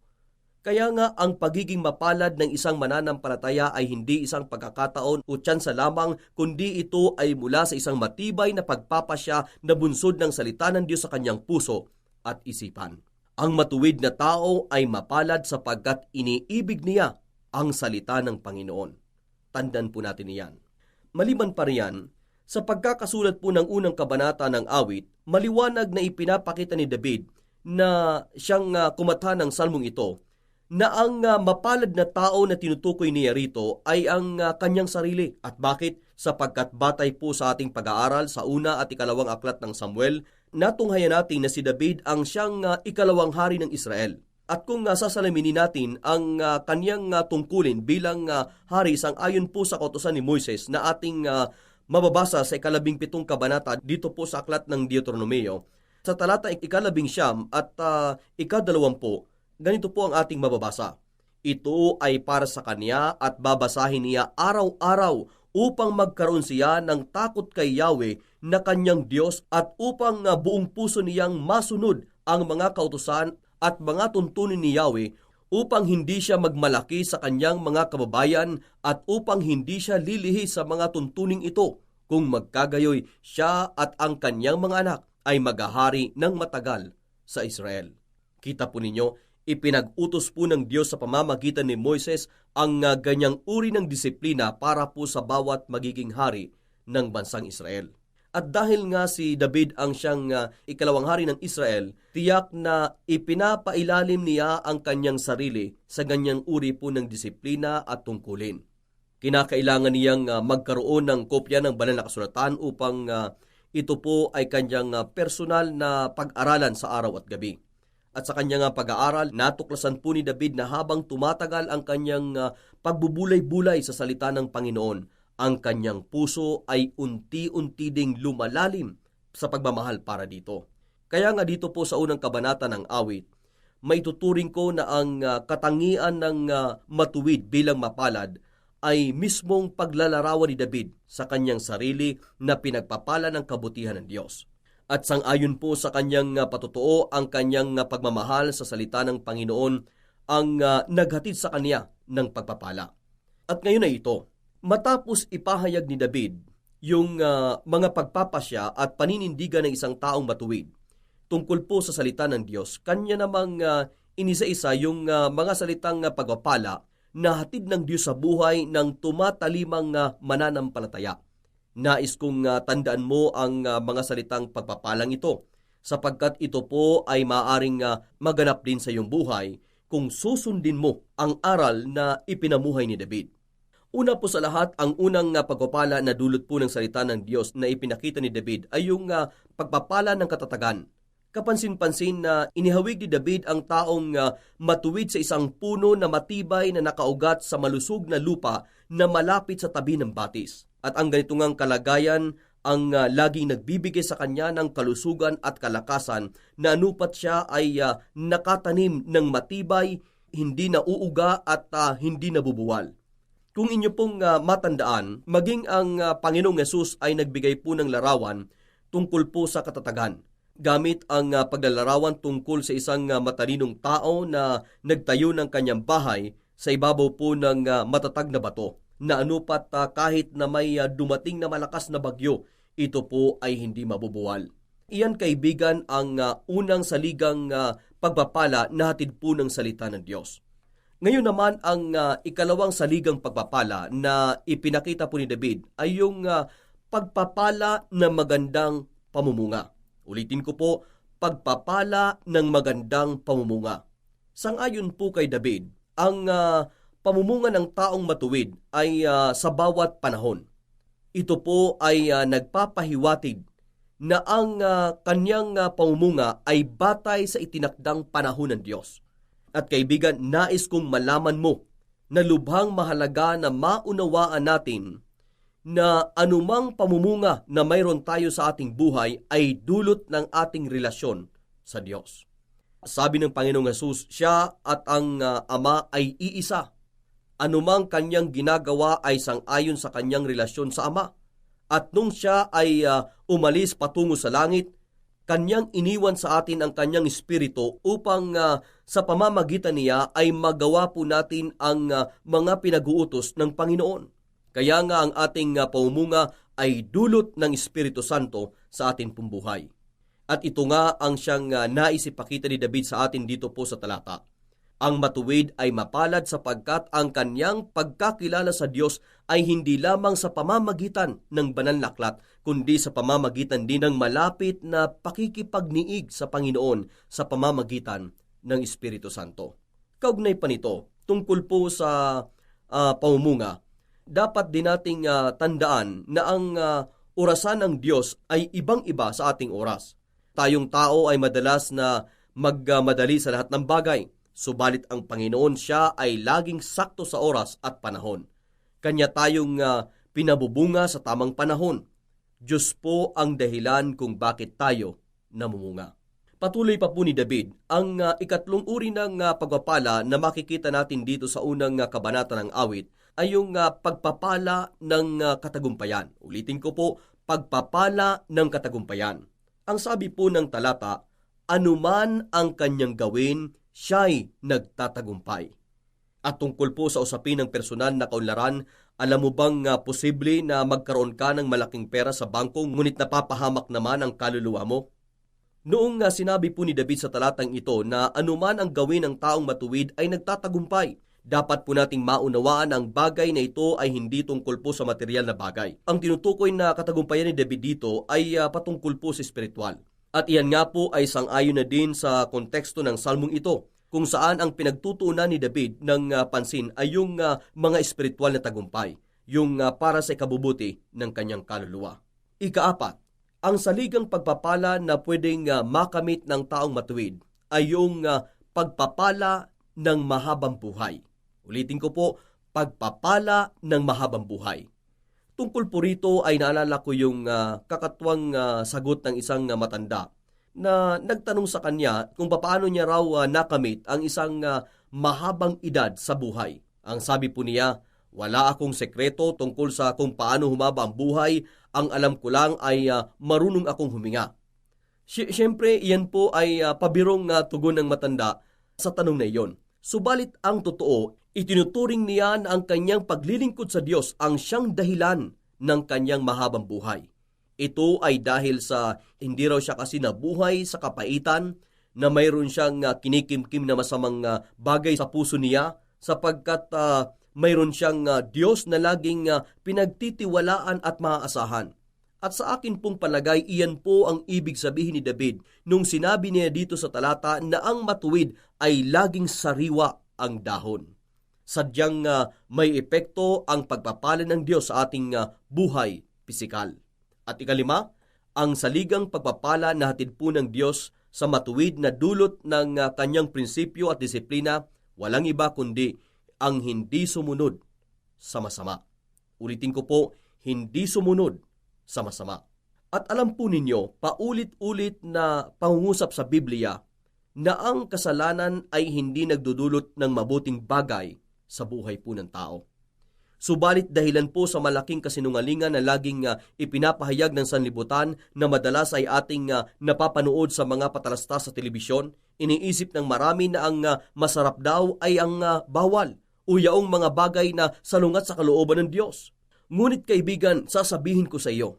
Kaya nga ang pagiging mapalad ng isang mananampalataya ay hindi isang pagkakataon o tsansa lamang, kundi ito ay mula sa isang matibay na pagpapasya na bunsod ng salita ng Diyos sa kanyang puso at isipan. Ang matuwid na tao ay mapalad sapagkat iniibig niya ang salita ng Panginoon. Tandaan po natin iyan. Maliban pa riyan, sa pagkakasulat po ng unang kabanata ng awit, maliwanag na ipinapakita ni David na siyang kumatha ng salmong ito, na ang mapalad na tao na tinutukoy niya rito ay ang kanyang sarili. At bakit? Sapagkat batay po sa ating pag-aaral sa una at ikalawang aklat ng Samuel, natunghayan natin na si David ang siyang ikalawang hari ng Israel. At kung sasalaminin natin ang kanyang tungkulin bilang hari sang-ayon po sa kautusan ni Moises na ating mababasa sa 17 kabanata dito po sa aklat ng Deuteronomio, sa talata 19 at 20, ganito po ang ating mababasa. Ito ay para sa kanya at babasahin niya araw-araw upang magkaroon siya ng takot kay Yahweh na kanyang Diyos at upang buong puso niyang masunod ang mga kautusan at mga tuntunin ni Yahweh upang hindi siya magmalaki sa kanyang mga kababayan at upang hindi siya lilihi sa mga tuntuning ito. Kung magkagayoy, siya at ang kanyang mga anak ay maghahari ng matagal sa Israel. Kita po ninyo, ipinag-utos po ng Diyos sa pamamagitan ni Moises ang ganyang uri ng disiplina para po sa bawat magiging hari ng bansang Israel. At dahil nga si David ang siyang ikalawang hari ng Israel, tiyak na ipinapailalim niya ang kanyang sarili sa ganyang uri po ng disiplina at tungkulin. Kinakailangan niyang magkaroon ng kopya ng banal na kasulatan upang ito po ay kanyang personal na pag-aralan sa araw at gabi. At sa kanyang pag-aaral, natuklasan po ni David na habang tumatagal ang kanyang pagbubulay-bulay sa salita ng Panginoon, ang kanyang puso ay unti-unti ding lumalalim sa pagmamahal para dito. Kaya nga dito po sa unang kabanata ng awit, may tuturing ko na ang katangian ng matuwid bilang mapalad ay mismong paglalarawan ni David sa kanyang sarili na pinagpapala ng kabutihan ng Diyos. At sangayon po sa kanyang patutuo, ang kanyang pagmamahal sa salita ng Panginoon ang naghatid sa kanya ng pagpapala. At ngayon ay ito, matapos ipahayag ni David yung mga pagpapasya at paninindigan ng isang taong matuwid tungkol po sa salita ng Diyos, kanya namang inisa-isa yung mga salitang pagpapala na hatid ng Diyos sa buhay ng tumatalimang mananampalataya. Nais kong tandaan mo ang mga salitang pagpapalang ito, sapagkat ito po ay maaaring maganap din sa iyong buhay kung susundin mo ang aral na ipinamuhay ni David. Una po sa lahat, ang unang pagpapala na dulot po ng salita ng Diyos na ipinakita ni David ay yung pagpapala ng katatagan. Kapansin-pansin na inihawig ni David ang taong matuwid sa isang puno na matibay na nakaugat sa malusog na lupa na malapit sa tabi ng batis. At ang ganito ngang kalagayan ang laging nagbibigay sa kanya ng kalusugan at kalakasan na anupat siya ay nakatanim ng matibay, hindi nauuga at hindi nabubuwal. Kung inyo pong matandaan, maging ang Panginoong Yesus ay nagbigay po ng larawan tungkol po sa katatagan. Gamit ang paglalarawan tungkol sa isang matalinong tao na nagtayo ng kanyang bahay sa ibabaw po ng matatag na bato, na anupat kahit na may dumating na malakas na bagyo, ito po ay hindi mabubuwal. Iyan, kaibigan, ang unang saligang pagpapala na hatid po ng salita ng Diyos. Ngayon naman, ang ikalawang saligang pagpapala na ipinakita po ni David ay yung pagpapala ng magandang pamumunga. Ulitin ko po, pagpapala ng magandang pamumunga. Sangayon po kay David, ang pamumunga ng taong matuwid ay sa bawat panahon. Ito po ay nagpapahiwatig na ang kanyang pamumunga ay batay sa itinakdang panahon ng Diyos. At kaibigan, nais kong malaman mo na lubhang mahalaga na maunawaan natin na anumang pamumunga na mayroon tayo sa ating buhay ay dulot ng ating relasyon sa Diyos. Sabi ng Panginoong Hesus, siya at ang Ama ay iisa. Anumang kanyang ginagawa ay sang-ayon sa kanyang relasyon sa Ama. At nung siya ay umalis patungo sa langit, kanyang iniwan sa atin ang kanyang espiritu upang sa pamamagitan niya ay magawa po natin ang mga pinag-uutos ng Panginoon. Kaya nga ang ating pamumunga ay dulot ng Espiritu Santo sa ating pumbuhay. At ito nga ang siyang naisipakita ni David sa atin dito po sa talata. Ang matuwid ay mapalad sapagkat ang kanyang pagkakilala sa Diyos ay hindi lamang sa pamamagitan ng banal na aklat, kundi sa pamamagitan din ng malapit na pakikipagniig sa Panginoon sa pamamagitan ng Espiritu Santo. Kaugnay pa nito, tungkol po sa pamumunga, dapat din nating tandaan na ang orasan ng Diyos ay ibang-iba sa ating oras. Tayong tao ay madalas na magmadali sa lahat ng bagay. Subalit ang Panginoon, siya ay laging sakto sa oras at panahon. Kanya tayong pinabubunga sa tamang panahon. Diyos po ang dahilan kung bakit tayo namumunga. Patuloy pa po ni David, ang ikatlong uri ng pagpapala na makikita natin dito sa unang kabanata ng awit ay yung pagpapala ng katagumpayan. Ulitin ko po, pagpapala ng katagumpayan. Ang sabi po ng talata, anuman ang kanyang gawin, siya'y nagtatagumpay. At tungkol po sa usapin ng personal na kaunlaran, alam mo bang posible na magkaroon ka ng malaking pera sa bangko ngunit napapahamak naman ang kaluluwa mo? Noong sinabi po ni David sa talatang ito na anuman ang gawin ng taong matuwid ay nagtatagumpay, Dapat po nating maunawaan ang bagay na ito ay hindi tungkol po sa material na bagay. Ang tinutukoy na katagumpayan ni David dito ay patungkol po sa espiritual. At iyan nga po ay sang-ayon na din sa konteksto ng salmong ito, kung saan ang pinagtutuunan ni David ng pansin ay yung mga espiritual na tagumpay, yung para sa ikabubuti ng kanyang kaluluwa. Ikaapat, ang saligang pagpapala na pwedeng makamit ng taong matuwid ay yung pagpapala ng mahabang buhay. Ulitin ko po, pagpapala ng mahabang buhay. Tungkol po rito ay naalala ko yung kakatwang sagot ng isang matanda na nagtanong sa kanya kung paano niya raw nakamit ang isang mahabang edad sa buhay. Ang sabi po niya, wala akong sekreto tungkol sa kung paano humaba ang buhay, ang alam ko lang ay marunong akong huminga. Siyempre, iyan po ay pabirong tugon ng matanda sa tanong na iyon. Subalit ang totoo, itinuturing niya na ang kanyang paglilingkod sa Diyos ang siyang dahilan ng kanyang mahabang buhay. Ito ay dahil sa hindi raw siya kasi nabuhay sa kapaitan, na mayroon siyang kinikimkim na masamang bagay sa puso niya, sapagkat mayroon siyang Diyos na laging pinagtitiwalaan at maaasahan. At sa akin pong palagay, iyan po ang ibig sabihin ni David nung sinabi niya dito sa talata na ang matuwid ay laging sariwa ang dahon. Sadyang may epekto ang pagpapala ng Diyos sa ating buhay pisikal. At ikalima, ang saligang pagpapala na hatid po ng Diyos sa matuwid na dulot ng kanyang prinsipyo at disiplina, walang iba kundi ang hindi sumunod sa masama. Ulitin ko po, hindi sumunod sa masama. At alam po ninyo, paulit-ulit na pangungusap sa Biblia na ang kasalanan ay hindi nagdudulot ng mabuting bagay sa buhay po ng tao. Subalit dahilan po sa malaking kasinungalingan na laging ipinapahayag ng sanlibutan na madalas ay ating napapanood sa mga patalasta sa telebisyon, iniisip ng marami na ang masarap daw ay ang bawal o yaong mga bagay na salungat sa kalooban ng Diyos. Ngunit kaibigan, sasabihin ko sa iyo,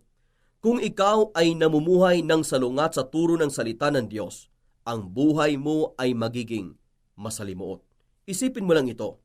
kung ikaw ay namumuhay ng salungat sa turo ng salita ng Diyos, ang buhay mo ay magiging masalimuot. Isipin mo lang ito,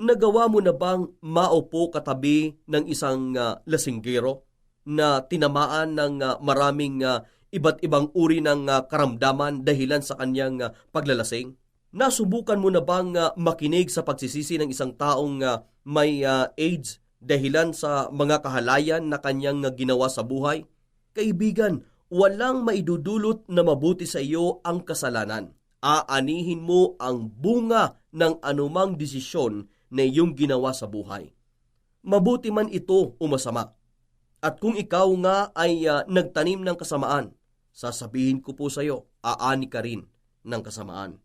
nagawa mo na bang maupo katabi ng isang lasinggero na tinamaan ng maraming iba't ibang uri ng karamdaman dahilan sa kanyang paglalasing? Nasubukan mo na bang makinig sa pagsisisi ng isang taong may AIDS dahilan sa mga kahalayan na kanyang ginawa sa buhay? Kaibigan, walang maidudulot na mabuti sa iyo ang kasalanan. Aanihin mo ang bunga ng anumang desisyon na iyong ginawa sa buhay. Mabuti man ito o masama. At kung ikaw nga ay nagtanim ng kasamaan, sasabihin ko po sa iyo, aani ka rin ng kasamaan.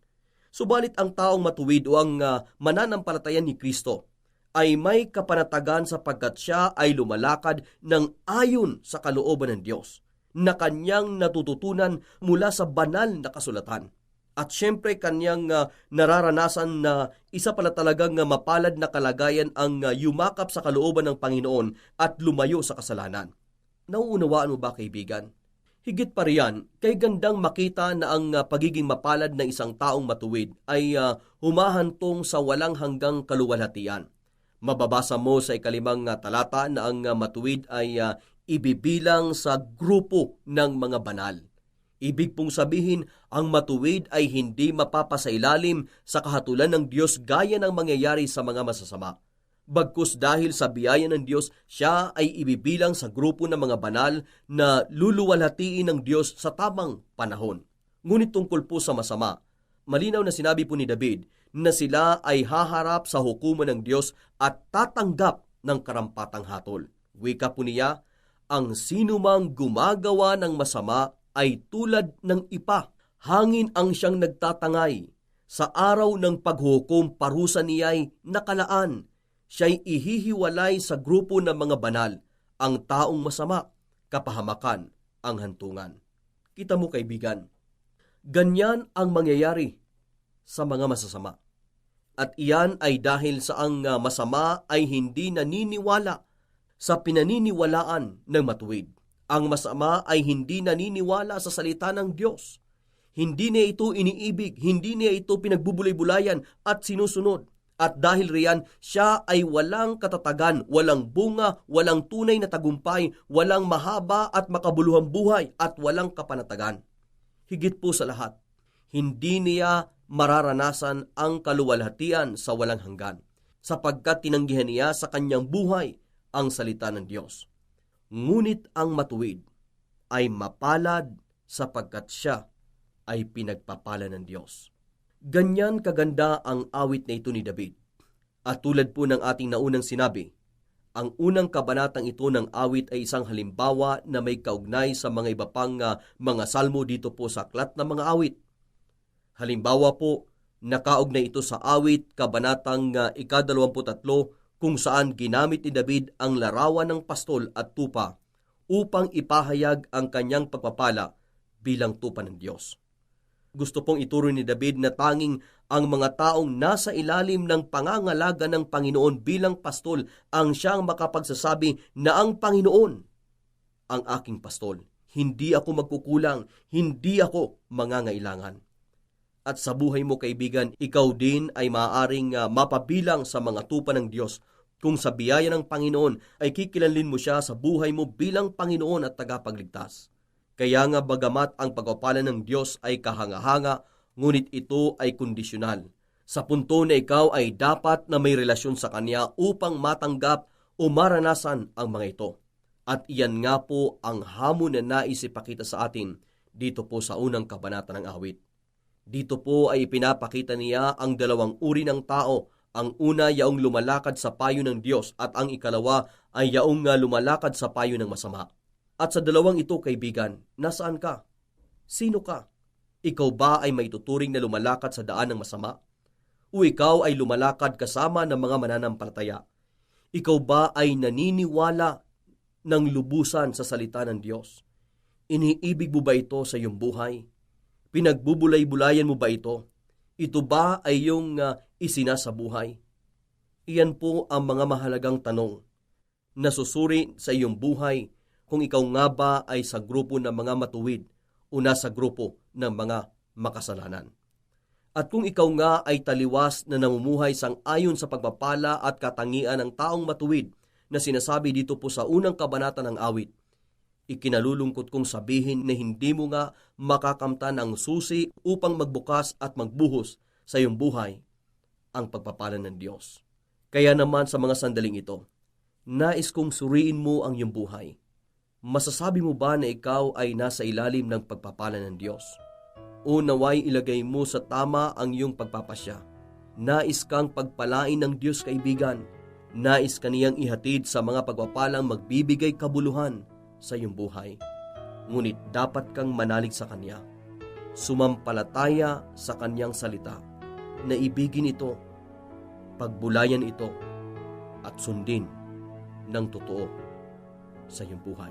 Subalit ang taong matuwid o ang mananampalataya ni Kristo ay may kapanatagan sapagkat siya ay lumalakad ng ayon sa kalooban ng Diyos na kanyang natututunan mula sa banal na kasulatan. At syempre kanyang nararanasan na isa pala talagang mapalad na kalagayan ang yumakap sa kalooban ng Panginoon at lumayo sa kasalanan. Nauunawaan mo ba, kaibigan? Higit pa riyan, kay gandang makita na ang pagiging mapalad ng isang taong matuwid ay humahantong sa walang hanggang kaluwalhatian. Mababasa mo sa 5 talata na ang matuwid ay ibibilang sa grupo ng mga banal. Ibig pong sabihin, ang matuwid ay hindi mapapasailalim sa kahatulan ng Diyos gaya ng mangyayari sa mga masasama. Bagkus dahil sa biyaya ng Diyos, siya ay ibibilang sa grupo ng mga banal na luluwalhatiin ng Diyos sa tamang panahon. Ngunit tungkol po sa masama, malinaw na sinabi po ni David na sila ay haharap sa hukuman ng Diyos at tatanggap ng karampatang hatol. Wika po niya, ang sinumang gumagawa ng masama ay tulad ng ipa. Hangin ang siyang nagtatangay. Sa araw ng paghukom, parusa niya'y nakalaan. Siya'y ihihiwalay sa grupo ng mga banal. Ang taong masama, kapahamakan ang hantungan. Kita mo, kaibigan, ganyan ang mangyayari sa mga masasama. At iyan ay dahil sa ang masama ay hindi naniniwala sa pinaniniwalaan ng matuwid. Ang masama ay hindi naniniwala sa salita ng Diyos. Hindi niya ito iniibig, hindi niya ito pinagbubulay-bulayan at sinusunod. At dahil riyan, siya ay walang katatagan, walang bunga, walang tunay na tagumpay, walang mahaba at makabuluhang buhay, at walang kapanatagan. Higit po sa lahat, hindi niya mararanasan ang kaluwalhatian sa walang hanggan, sapagkat tinanggihan niya sa kanyang buhay ang salita ng Diyos. Ngunit ang matuwid ay mapalad sapagkat siya ay pinagpapala ng Diyos. Ganyan kaganda ang awit na ito ni David. At tulad po ng ating naunang sinabi, ang unang kabanatang ito ng awit ay isang halimbawa na may kaugnay sa mga iba pang mga salmo dito po sa aklat ng mga awit. Halimbawa po, nakaugnay ito sa awit kabanatang 23 kung saan ginamit ni David ang larawan ng pastol at tupa upang ipahayag ang kanyang pagpapala bilang tupa ng Diyos. Gusto pong ituro ni David na tanging ang mga taong nasa ilalim ng pangangalaga ng Panginoon bilang pastol ang siyang makapagsasabi na ang Panginoon ang aking pastol. Hindi ako magkukulang, hindi ako mangangailangan. At sa buhay mo, kaibigan, ikaw din ay maaaring mapabilang sa mga tupa ng Diyos kung sa biyaya ng Panginoon ay kikilanlin mo siya sa buhay mo bilang Panginoon at tagapagligtas. Kaya nga bagamat ang pagpapala ng Diyos ay kahanga-hanga, ngunit ito ay kondisyonal. Sa punto na ikaw ay dapat na may relasyon sa Kanya upang matanggap o maranasan ang mga ito. At iyan nga po ang hamon na nais ipakita sa atin dito po sa unang kabanata ng awit. Dito po ay ipinapakita niya ang dalawang uri ng tao. Ang una, yaong lumalakad sa payo ng Diyos, at ang ikalawa ay yaong lumalakad sa payo ng masama. At sa dalawang ito, kaibigan, nasaan ka? Sino ka? Ikaw ba ay maituturing na lumalakad sa daan ng masama? O ikaw ay lumalakad kasama ng mga mananampalataya? Ikaw ba ay naniniwala ng lubusan sa salita ng Diyos? Iniibig mo ba ito sa iyong buhay? Pinagbubulay-bulayan mo ba ito? Ito ba ay iyong isinasabuhay? Iyan po ang mga mahalagang tanong na susuri sa iyong buhay kung ikaw nga ba ay sa grupo ng mga matuwid o nasa grupo ng mga makasalanan. At kung ikaw nga ay taliwas na namumuhay sang-ayon sa pagpapala at katangian ng taong matuwid na sinasabi dito po sa unang kabanata ng awit, ikinalulungkot kong sabihin na hindi mo nga makakamtan ang susi upang magbukas at magbuhos sa iyong buhay ang pagpapala ng Diyos. Kaya naman sa mga sandaling ito, nais kong suriin mo ang iyong buhay. Masasabi mo ba na ikaw ay nasa ilalim ng pagpapala ng Diyos? O naway ilagay mo sa tama ang iyong pagpapasya? Nais kang pagpalain ng Diyos, kaibigan. Nais kaniyang ihatid sa mga pagpapalang magbibigay kabuluhan sa iyong buhay. Ngunit dapat kang manalig sa Kanya. Sumampalataya sa Kanyang salita. Naibigin ito, pagbulayan ito, at sundin ng totoo sa iyong buhay.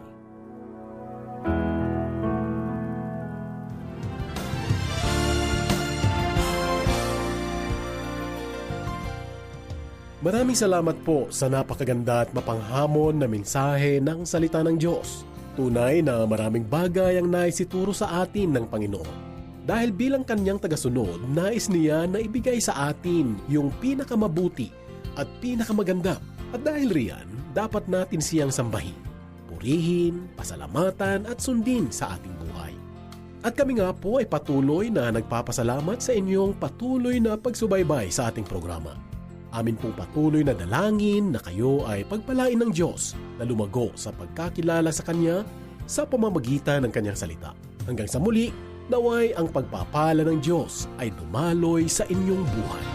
Maraming salamat po sa napakaganda at mapanghamon na mensahe ng salita ng Diyos. Tunay na maraming bagay ang naisituro sa atin ng Panginoon. Dahil bilang kanyang tagasunod, nais niya na ibigay sa atin yung pinakamabuti at pinakamaganda. At dahil riyan, dapat natin siyang sambahin, purihin, pasalamatan at sundin sa ating buhay. At kami nga po ay patuloy na nagpapasalamat sa inyong patuloy na pagsubaybay sa ating programa. Amin pong patuloy na dalangin na kayo ay pagpalain ng Diyos na lumago sa pagkakilala sa Kanya sa pamamagitan ng Kanyang salita. Hanggang sa muli, naway ang pagpapala ng Diyos ay dumaloy sa inyong buhay.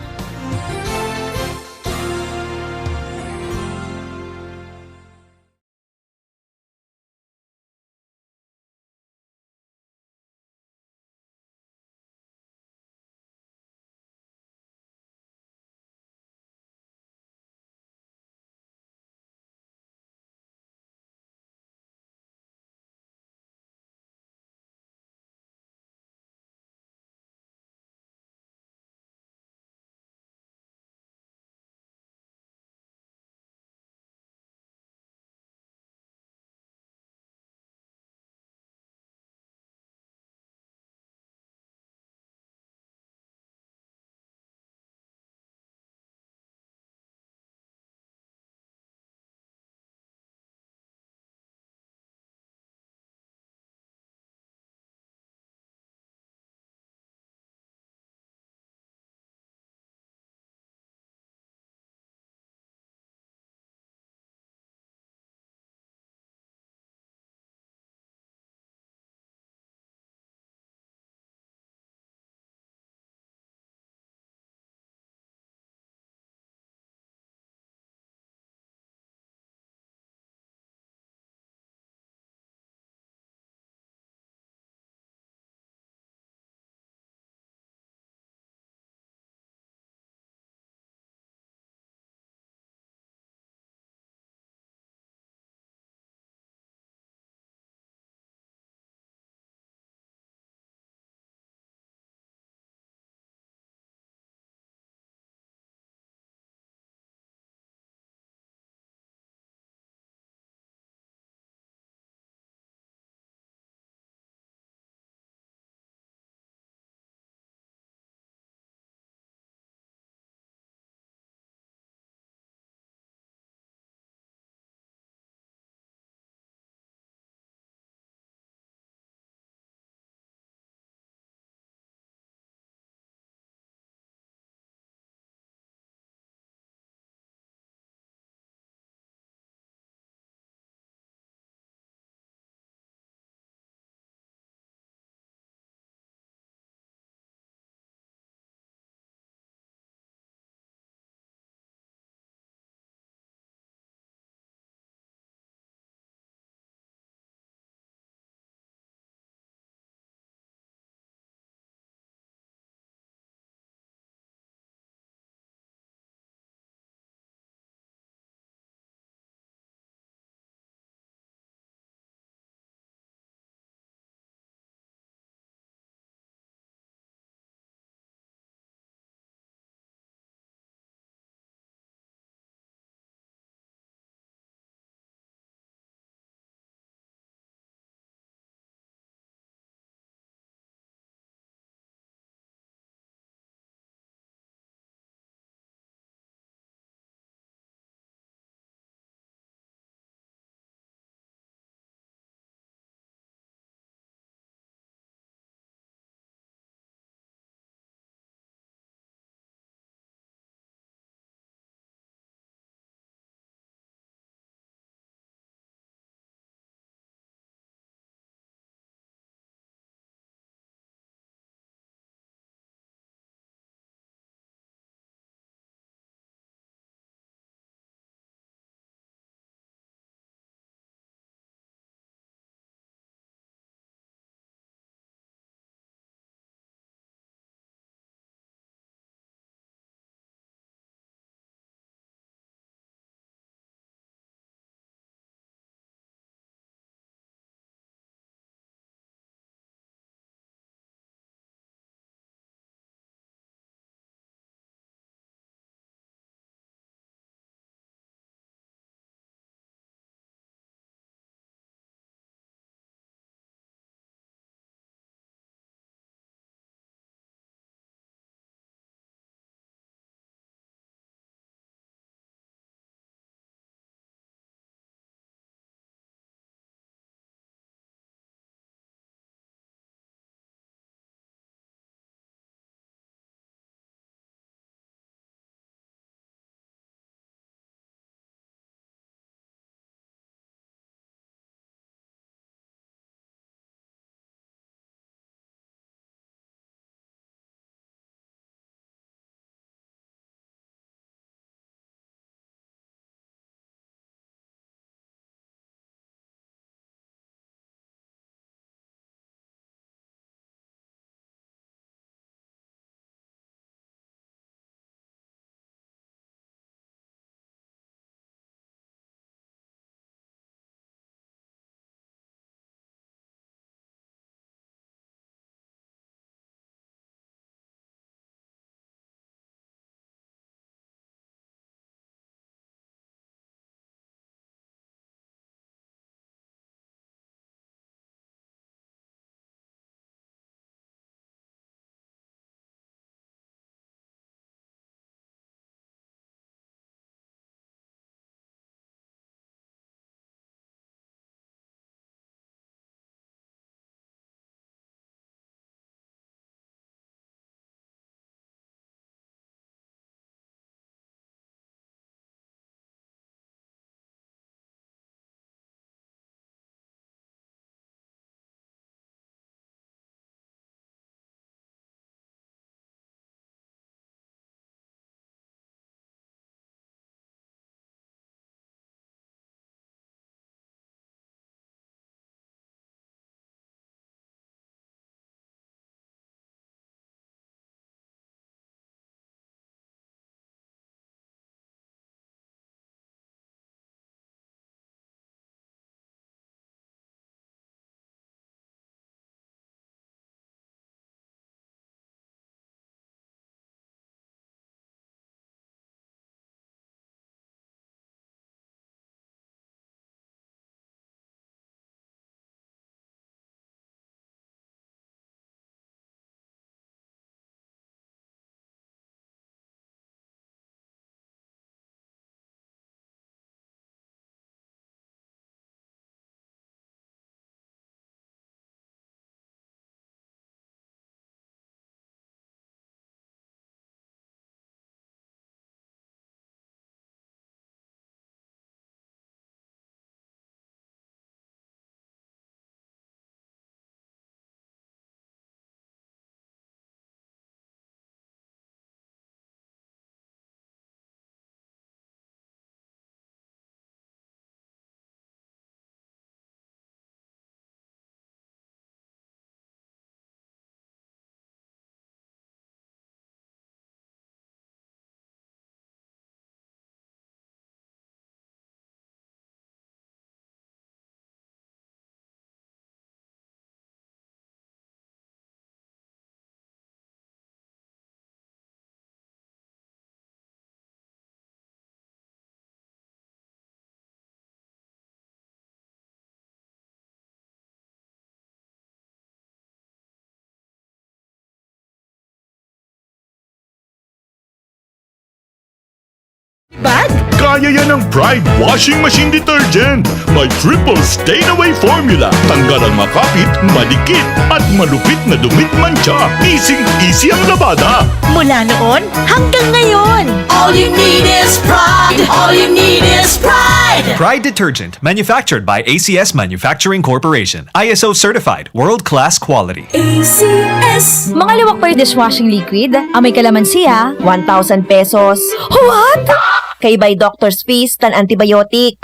Bag? Kaya yan ng Pride Washing Machine Detergent. May triple stain-away formula. Tanggal ang makapit, madikit, at malupit na dumit mancha. Easy ang labada. Mula noon hanggang ngayon. All you need is pride. All you need is pride. Pride Detergent, manufactured by ACS Manufacturing Corporation. ISO certified, world-class quality. ACS. Mga liwak pa dishwashing liquid, amoy kalamansiya, 1,000 pesos. What? Kay by Doctor's Fees tan antibiotic.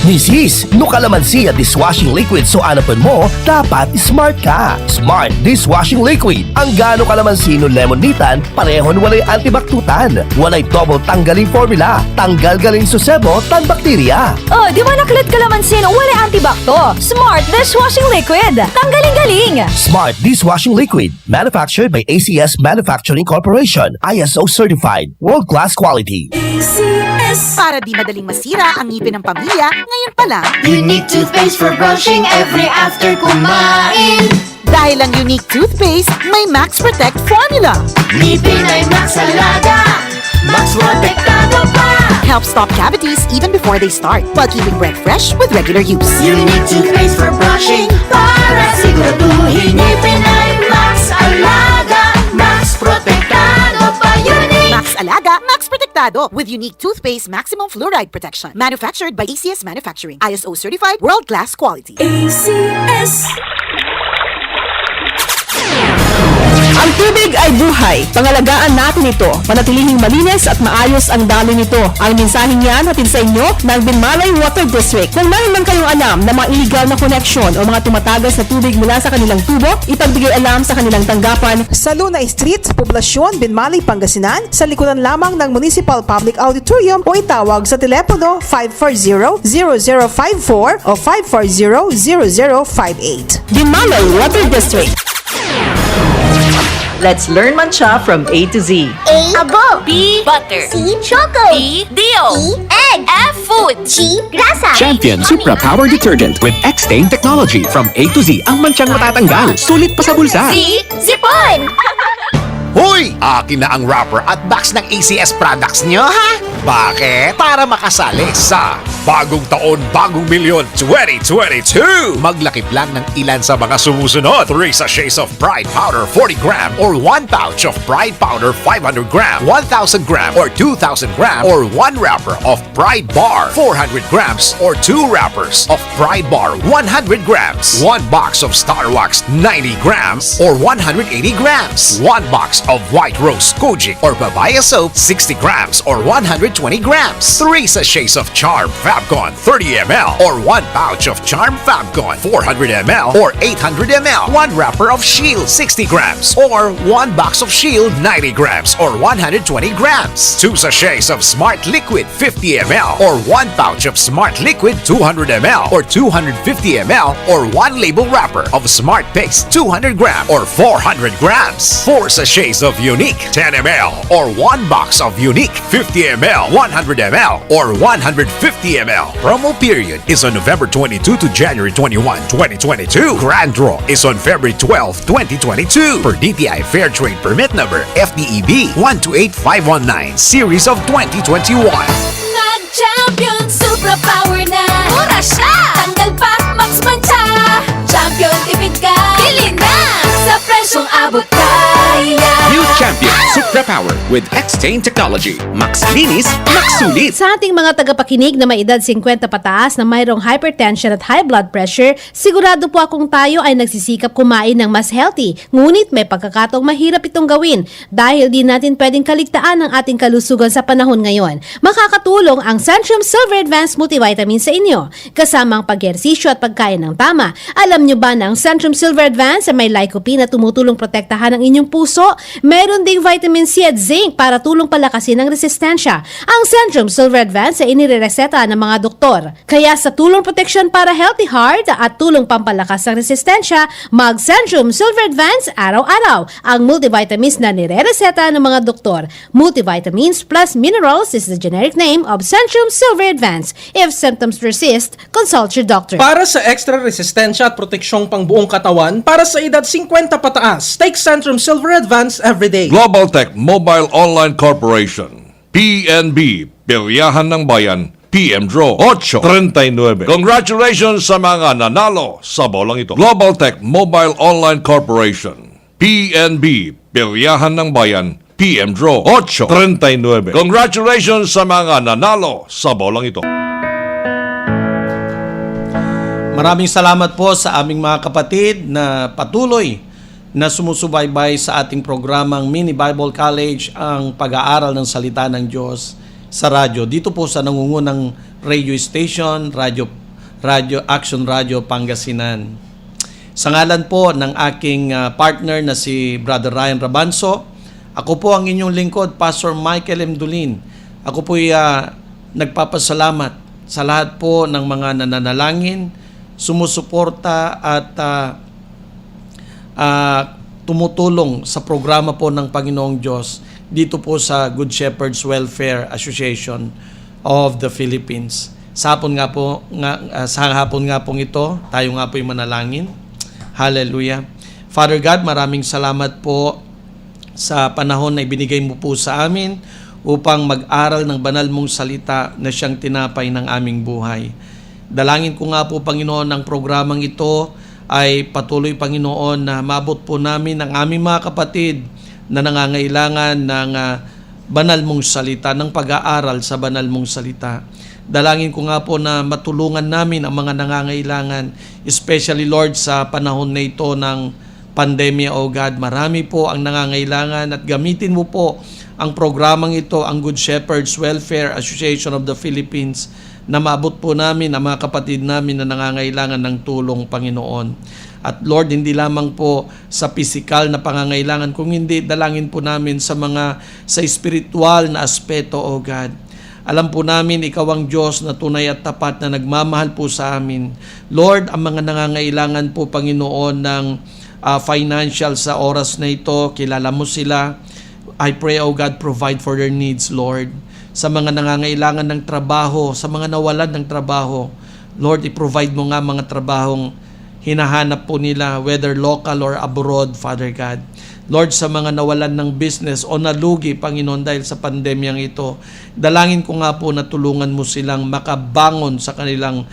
Misis, no kalamansi at dishwashing liquid so anapan mo, dapat smart ka. Smart dishwashing liquid. Ang gano kalamansi no lemonitan, parehon walay antibaktutan. Walay double tanggaling formula. Tanggal galing susebo tan bakterya. Oh, di ba naklit kalamansi no wala antibacto? Smart dishwashing liquid. Tanggaling-galing. Smart dishwashing liquid. Manufactured by ACS Manufacturing Corporation. ISO certified. World-class quality. ACS. Para di madaling masira ang ngipin ng pamilya, ngayon pa lang, Unique toothpaste for brushing every after kumain. dahil ang unique toothpaste, may Max Protect formula. Ngipin ay Max Alaga. Max Protectado pa. Helps stop cavities even before they start, while keeping breath fresh with regular use. Unique toothpaste for brushing para siguraduhin ngipin ay Max Alaga. Max Protectado pa. Unique. Max Alaga, Max Protectado with unique toothpaste maximum fluoride protection. Manufactured by ACS Manufacturing. ISO certified, world-class quality. ACS. Ang tubig ay buhay. Pangalagaan natin ito. Panatilihing malinis at maayos ang daloy nito. Ang mensaheng yan hatid sa inyo ng Binmalay Water District. Kung meron man kayong alam na mga illegal na koneksyon o mga tumatagas na tubig mula sa kanilang tubo, ipagbigay alam sa kanilang tanggapan. Sa Luna Street, Poblasyon, Binmalay, Pangasinan, sa likuran lamang ng Municipal Public Auditorium o itawag sa telepono 540-0054 o 540-0058. Binmalay Water District. Let's learn mancha from A to Z. A. Abo. B. Butter. C. Choco. D. Dio. E. Egg. F. Food. G. Grasa. Champion Supra Power Detergent with X-Stain Technology. From A to Z, ang manchang matatanggal. Sulit pa sa bulsa. Z. Zipon. Hoy! Akin na ang wrapper at box ng ACS products nyo, ha? Bakit? Para makasali sa Bagong Taon, Bagong Milyon 2022! Maglakip lang ng ilan sa mga sumusunod. 3 sachets of Pride Powder 40 gram or 1 pouch of Pride Powder 500 gram, 1,000 gram or 2,000 gram or 1 wrapper of Pride Bar 400 grams or 2 wrappers of Pride Bar 100 grams, 1 box of Star Wax 90 grams or 180 grams, 1 box of White Rose Kojic or Papaya Soap 60 grams or 120 grams, 3 sachets of Charm Fabcon 30 ml or 1 pouch of Charm Fabcon 400 ml or 800 ml, 1 wrapper of Shield 60 grams or 1 box of Shield 90 grams or 120 grams, 2 sachets of Smart Liquid 50 ml or 1 pouch of Smart Liquid 200 ml or 250 ml or 1 label wrapper of Smart Paste 200 gram or 400 grams, 4 sachets of Unique 10 ml or 1 box of Unique 50 ml, 100 ml or 150 ml. Promo period is on November 22 to January 21, 2022. Grand draw is on February 12, 2022 per DTI Fair Trade Permit number FDEB 128519 series of 2021. Nag-champion, Supra Power na. Mura siya. Tanggal pa, Max Mancha. Champion, tipid ka. Bili na. Sa presyong abot kaya. New Champion Supra Power with X-Stain Technology. Max linis, max sulit. Sa ating mga tagapakinig na may edad 50 pataas na mayroong hypertension at high blood pressure, sigurado po akong tayo ay nagsisikap kumain ng mas healthy. Ngunit may pagkakataong mahirap itong gawin dahil di natin pwedeng kaligtaan ang ating kalusugan sa panahon ngayon. Makakatulong ang Centrum Silver Advanced Multivitamin sa inyo, kasama ang pag-ehersisyo at pagkain ng tama. Alam nyo ba na ang Centrum Silver Advanced ay may lycopene na tumutulong protektahan ang inyong puso? Meron ding vitamin C at zinc para tulong palakasin ang resistensya. Ang Centrum Silver Advance ay inirereseta ng mga doktor. Kaya sa tulong proteksyon para healthy heart at tulong pampalakas ng resistensya, mag Centrum Silver Advance araw-araw. Ang multivitamins na nirereseta ng mga doktor. Multivitamins plus minerals is the generic name of Centrum Silver Advance. If symptoms persist, consult your doctor. Para sa extra resistensya at proteksyong pangbuong katawan, para sa edad 50 pataas, take Centrum Silver Advance every day. Global Tech Mobile Online Corporation. PNB, Pilyahan ng Bayan, PM Draw 839. Congratulations sa mga nanalo sa bolang ito. Global Tech Mobile Online Corporation, PNB, Pilyahan ng Bayan, PM Draw 839. Congratulations sa mga nanalo sa bolang ito. Maraming salamat po sa aming mga kapatid na patuloy na sumusubaybay sa ating programang Mini Bible College, ang pag-aaral ng salita ng Diyos sa radyo. Dito po sa nangungunang radio station, Radio Action Radio Pangasinan. Sa ngalan po ng aking partner na si Brother Ryan Rabanso, ako po ang inyong lingkod, Pastor Michael M. Dulin. Ako po nagpapasalamat sa lahat po ng mga nananalangin, sumusuporta at tumutulong sa programa po ng Panginoong Diyos dito po sa Good Shepherds Welfare Association of the Philippines. Sa hapon nga pong ito, tayo nga po yung manalangin. Hallelujah. Father God, maraming salamat po sa panahon na ibinigay mo po sa amin upang mag-aral ng banal mong salita na siyang tinapay ng aming buhay. Dalangin ko nga po, Panginoon, ang programang ito ay patuloy, Panginoon, na mabot po namin ang aming mga kapatid na nangangailangan ng banal mong salita, ng pag-aaral sa banal mong salita. Dalangin ko nga po na matulungan namin ang mga nangangailangan, especially, Lord, sa panahon na ito ng pandemya, O God. Marami po ang nangangailangan at gamitin mo po ang programang ito, ang Good Shepherds Welfare Association of the Philippines, na maabot po namin ang mga kapatid namin na nangangailangan ng tulong, Panginoon. At Lord, hindi lamang po sa physical na pangangailangan, kung hindi, dalangin po namin sa spiritual na aspeto, O God. Alam po namin, Ikaw ang Diyos na tunay at tapat na nagmamahal po sa amin. Lord, ang mga nangangailangan po, Panginoon, ng financial sa oras na ito, kilala mo sila. I pray, O God, provide for their needs, Lord. Sa mga nangangailangan ng trabaho, sa mga nawalan ng trabaho, Lord, i-provide mo nga mga trabahong hinahanap po nila, whether local or abroad, Father God. Lord, sa mga nawalan ng business o nalugi, Panginoon, dahil sa pandemyang ito, dalangin ko nga po na tulungan mo silang makabangon sa kanilang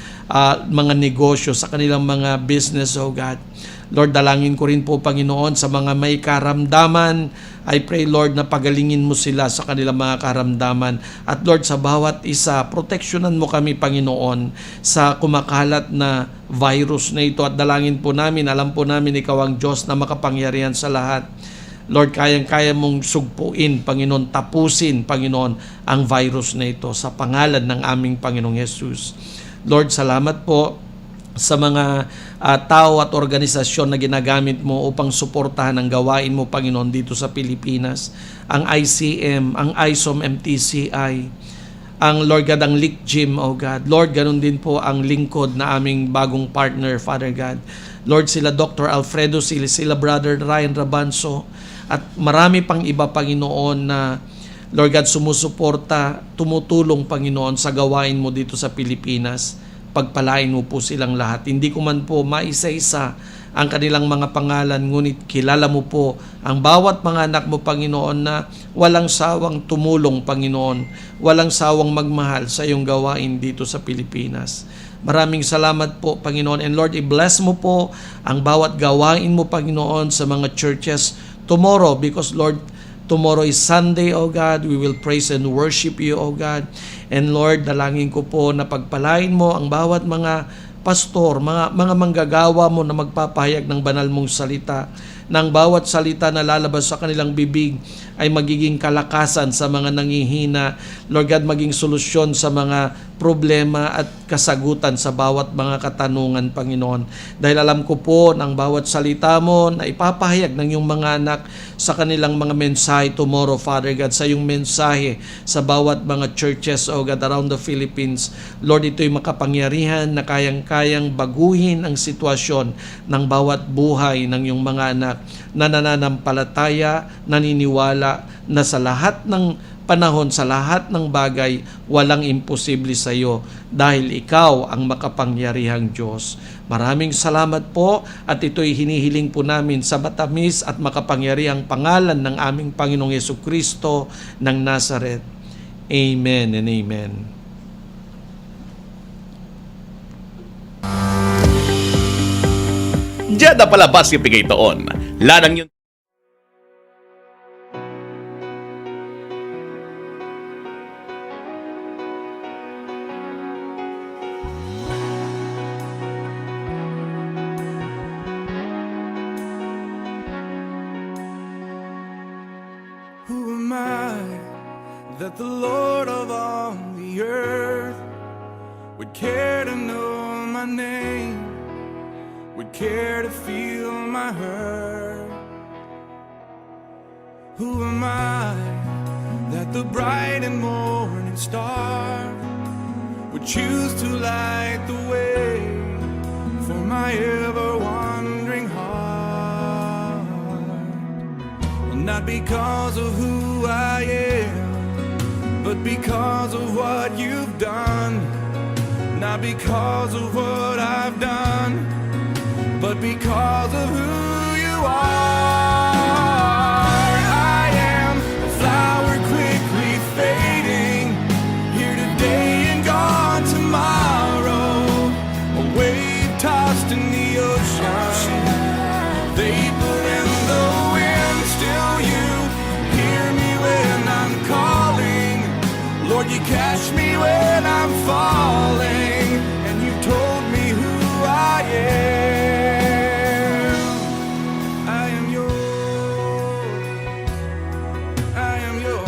mga negosyo, sa kanilang mga business, O God. Lord, dalangin ko rin po, Panginoon, sa mga may karamdaman. I pray, Lord, na pagalingin mo sila sa kanilang mga karamdaman. At Lord, sa bawat isa, proteksyonan mo kami, Panginoon, sa kumakalat na virus na ito. At dalangin po namin, alam po namin, Ikaw ang Diyos na makapangyarihan sa lahat. Lord, kayang-kaya mong sugpuin, Panginoon, tapusin, Panginoon, ang virus na ito sa pangalan ng aming Panginoong Jesus. Lord, salamat po sa mga tao at organisasyon na ginagamit mo upang suportahan ang gawain mo, Panginoon, dito sa Pilipinas. Ang ICM, ang ISOM MTCI, ang Lord God, ang LICGIM, O God. Lord, ganun din po ang lingkod na aming bagong partner, Father God. Lord, sila Dr. Alfredo, sila Brother Ryan Rabanso, at marami pang iba, Panginoon, na Lord God, sumusuporta, tumutulong, Panginoon, sa gawain mo dito sa Pilipinas. Pagpalain mo po silang lahat. Hindi ko man po maisa-isa ang kanilang mga pangalan, ngunit kilala mo po ang bawat mga anak mo, Panginoon, na walang sawang tumulong, Panginoon, walang sawang magmahal sa iyong gawain dito sa Pilipinas. Maraming salamat po, Panginoon. And Lord, i-bless mo po ang bawat gawain mo, Panginoon, sa mga churches tomorrow, because Lord, tomorrow is Sunday, O God. We will praise and worship you, O God. And Lord, dalangin ko po na pagpalain mo ang bawat mga pastor, mga manggagawa mo na magpapahayag ng banal mong salita, ng bawat salita na lalabas sa kanilang bibig ay magiging kalakasan sa mga nangihina. Lord God, maging solusyon sa mga problema at kasagutan sa bawat mga katanungan, Panginoon. Dahil alam ko po ng bawat salita mo na ipapahayag ng iyong mga anak sa kanilang mga mensahe tomorrow, Father God, sa iyong mensahe sa bawat mga churches, O God, around the Philippines. Lord, ito'y makapangyarihan na kayang-kayang baguhin ang sitwasyon ng bawat buhay ng iyong mga anak na nananampalataya, naniniwala na sa lahat ng panahon, sa lahat ng bagay, walang imposible sa iyo dahil ikaw ang makapangyarihang Diyos. Maraming salamat po at ito'y hinihiling po namin sa matamis at makapangyarihang pangalan ng aming Panginoong Yesukristo ng Nazaret. Amen and amen. Diyan na palabas yung bigay toon. Lanang yun. Who am I that the Lord of all the earth would care to know my name, would care to feel my hurt? Who am I that the bright and morning star would choose to light the way for my ever-wandering heart? Well, not because of who I am, but because of what you've done. Not because of what I've done, but because of who you are. I am a flower quickly fading, here today and gone tomorrow, a wave tossed in the ocean, vapor in the wind. Still you hear me when I'm calling, Lord, you catch me when I'm falling, and you told me who I am. I am yours. I am yours.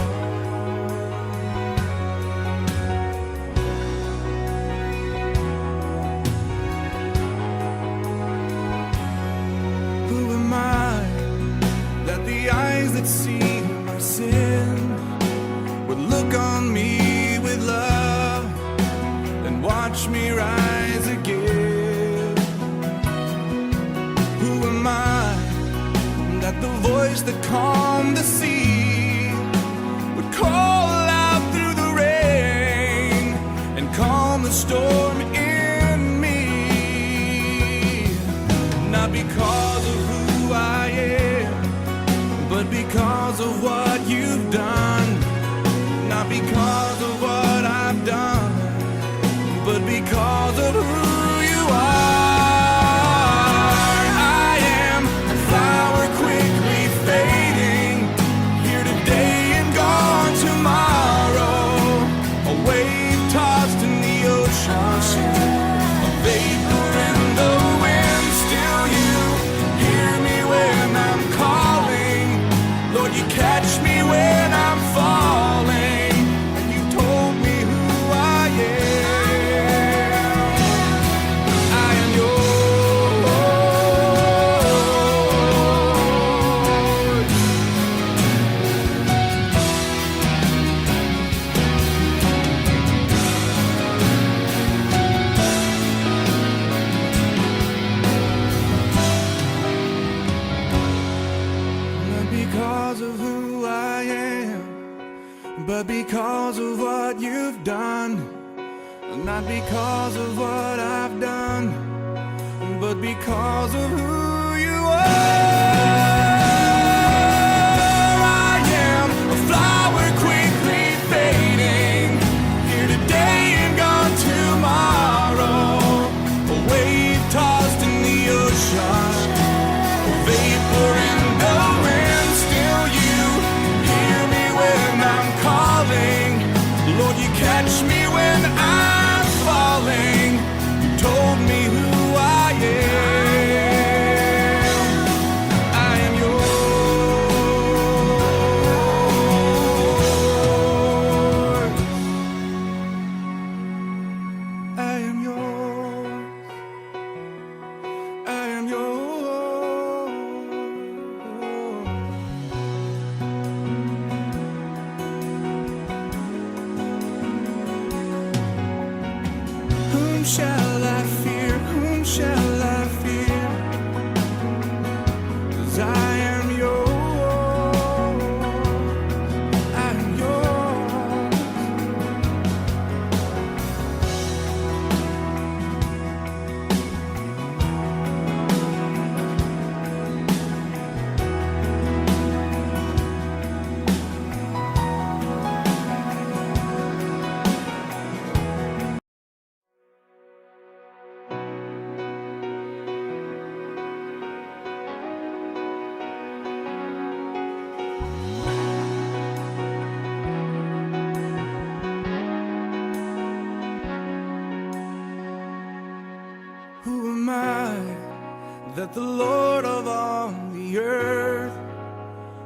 Who am I that the eyes that see my sin would look on me with love and watch me rise again? Who am I that the voice that calmed the sea would call out through the rain and calm the storm in me? Not because of who I am, but because of what you've done. Not because of what I've done, but because of who you are. I am a flower quickly fading, here today and gone tomorrow, a wave tossed in the ocean, a vapor in the wind. Still you hear me when I'm calling, Lord, you catch me when I'm falling, and you told me who I am. I am yours. Not because of who I am, but because of what you've done. Not because of what I've done, but because of who you are. I am a flower quickly fading, here today and gone tomorrow, a wave tossed in the ocean, a vapor in the wind. Still you hear me when I'm calling, Lord, you catch me when I'm falling. You told me who I am. I am yours. I am yours. I am yours. Whom shall I fear? Whom shall I fear? 'Cause I am yours. I am yours. that the Lord of all the earth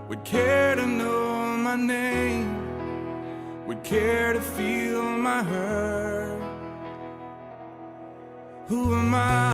would care to know my name, would care to feel my hurt. Who am I?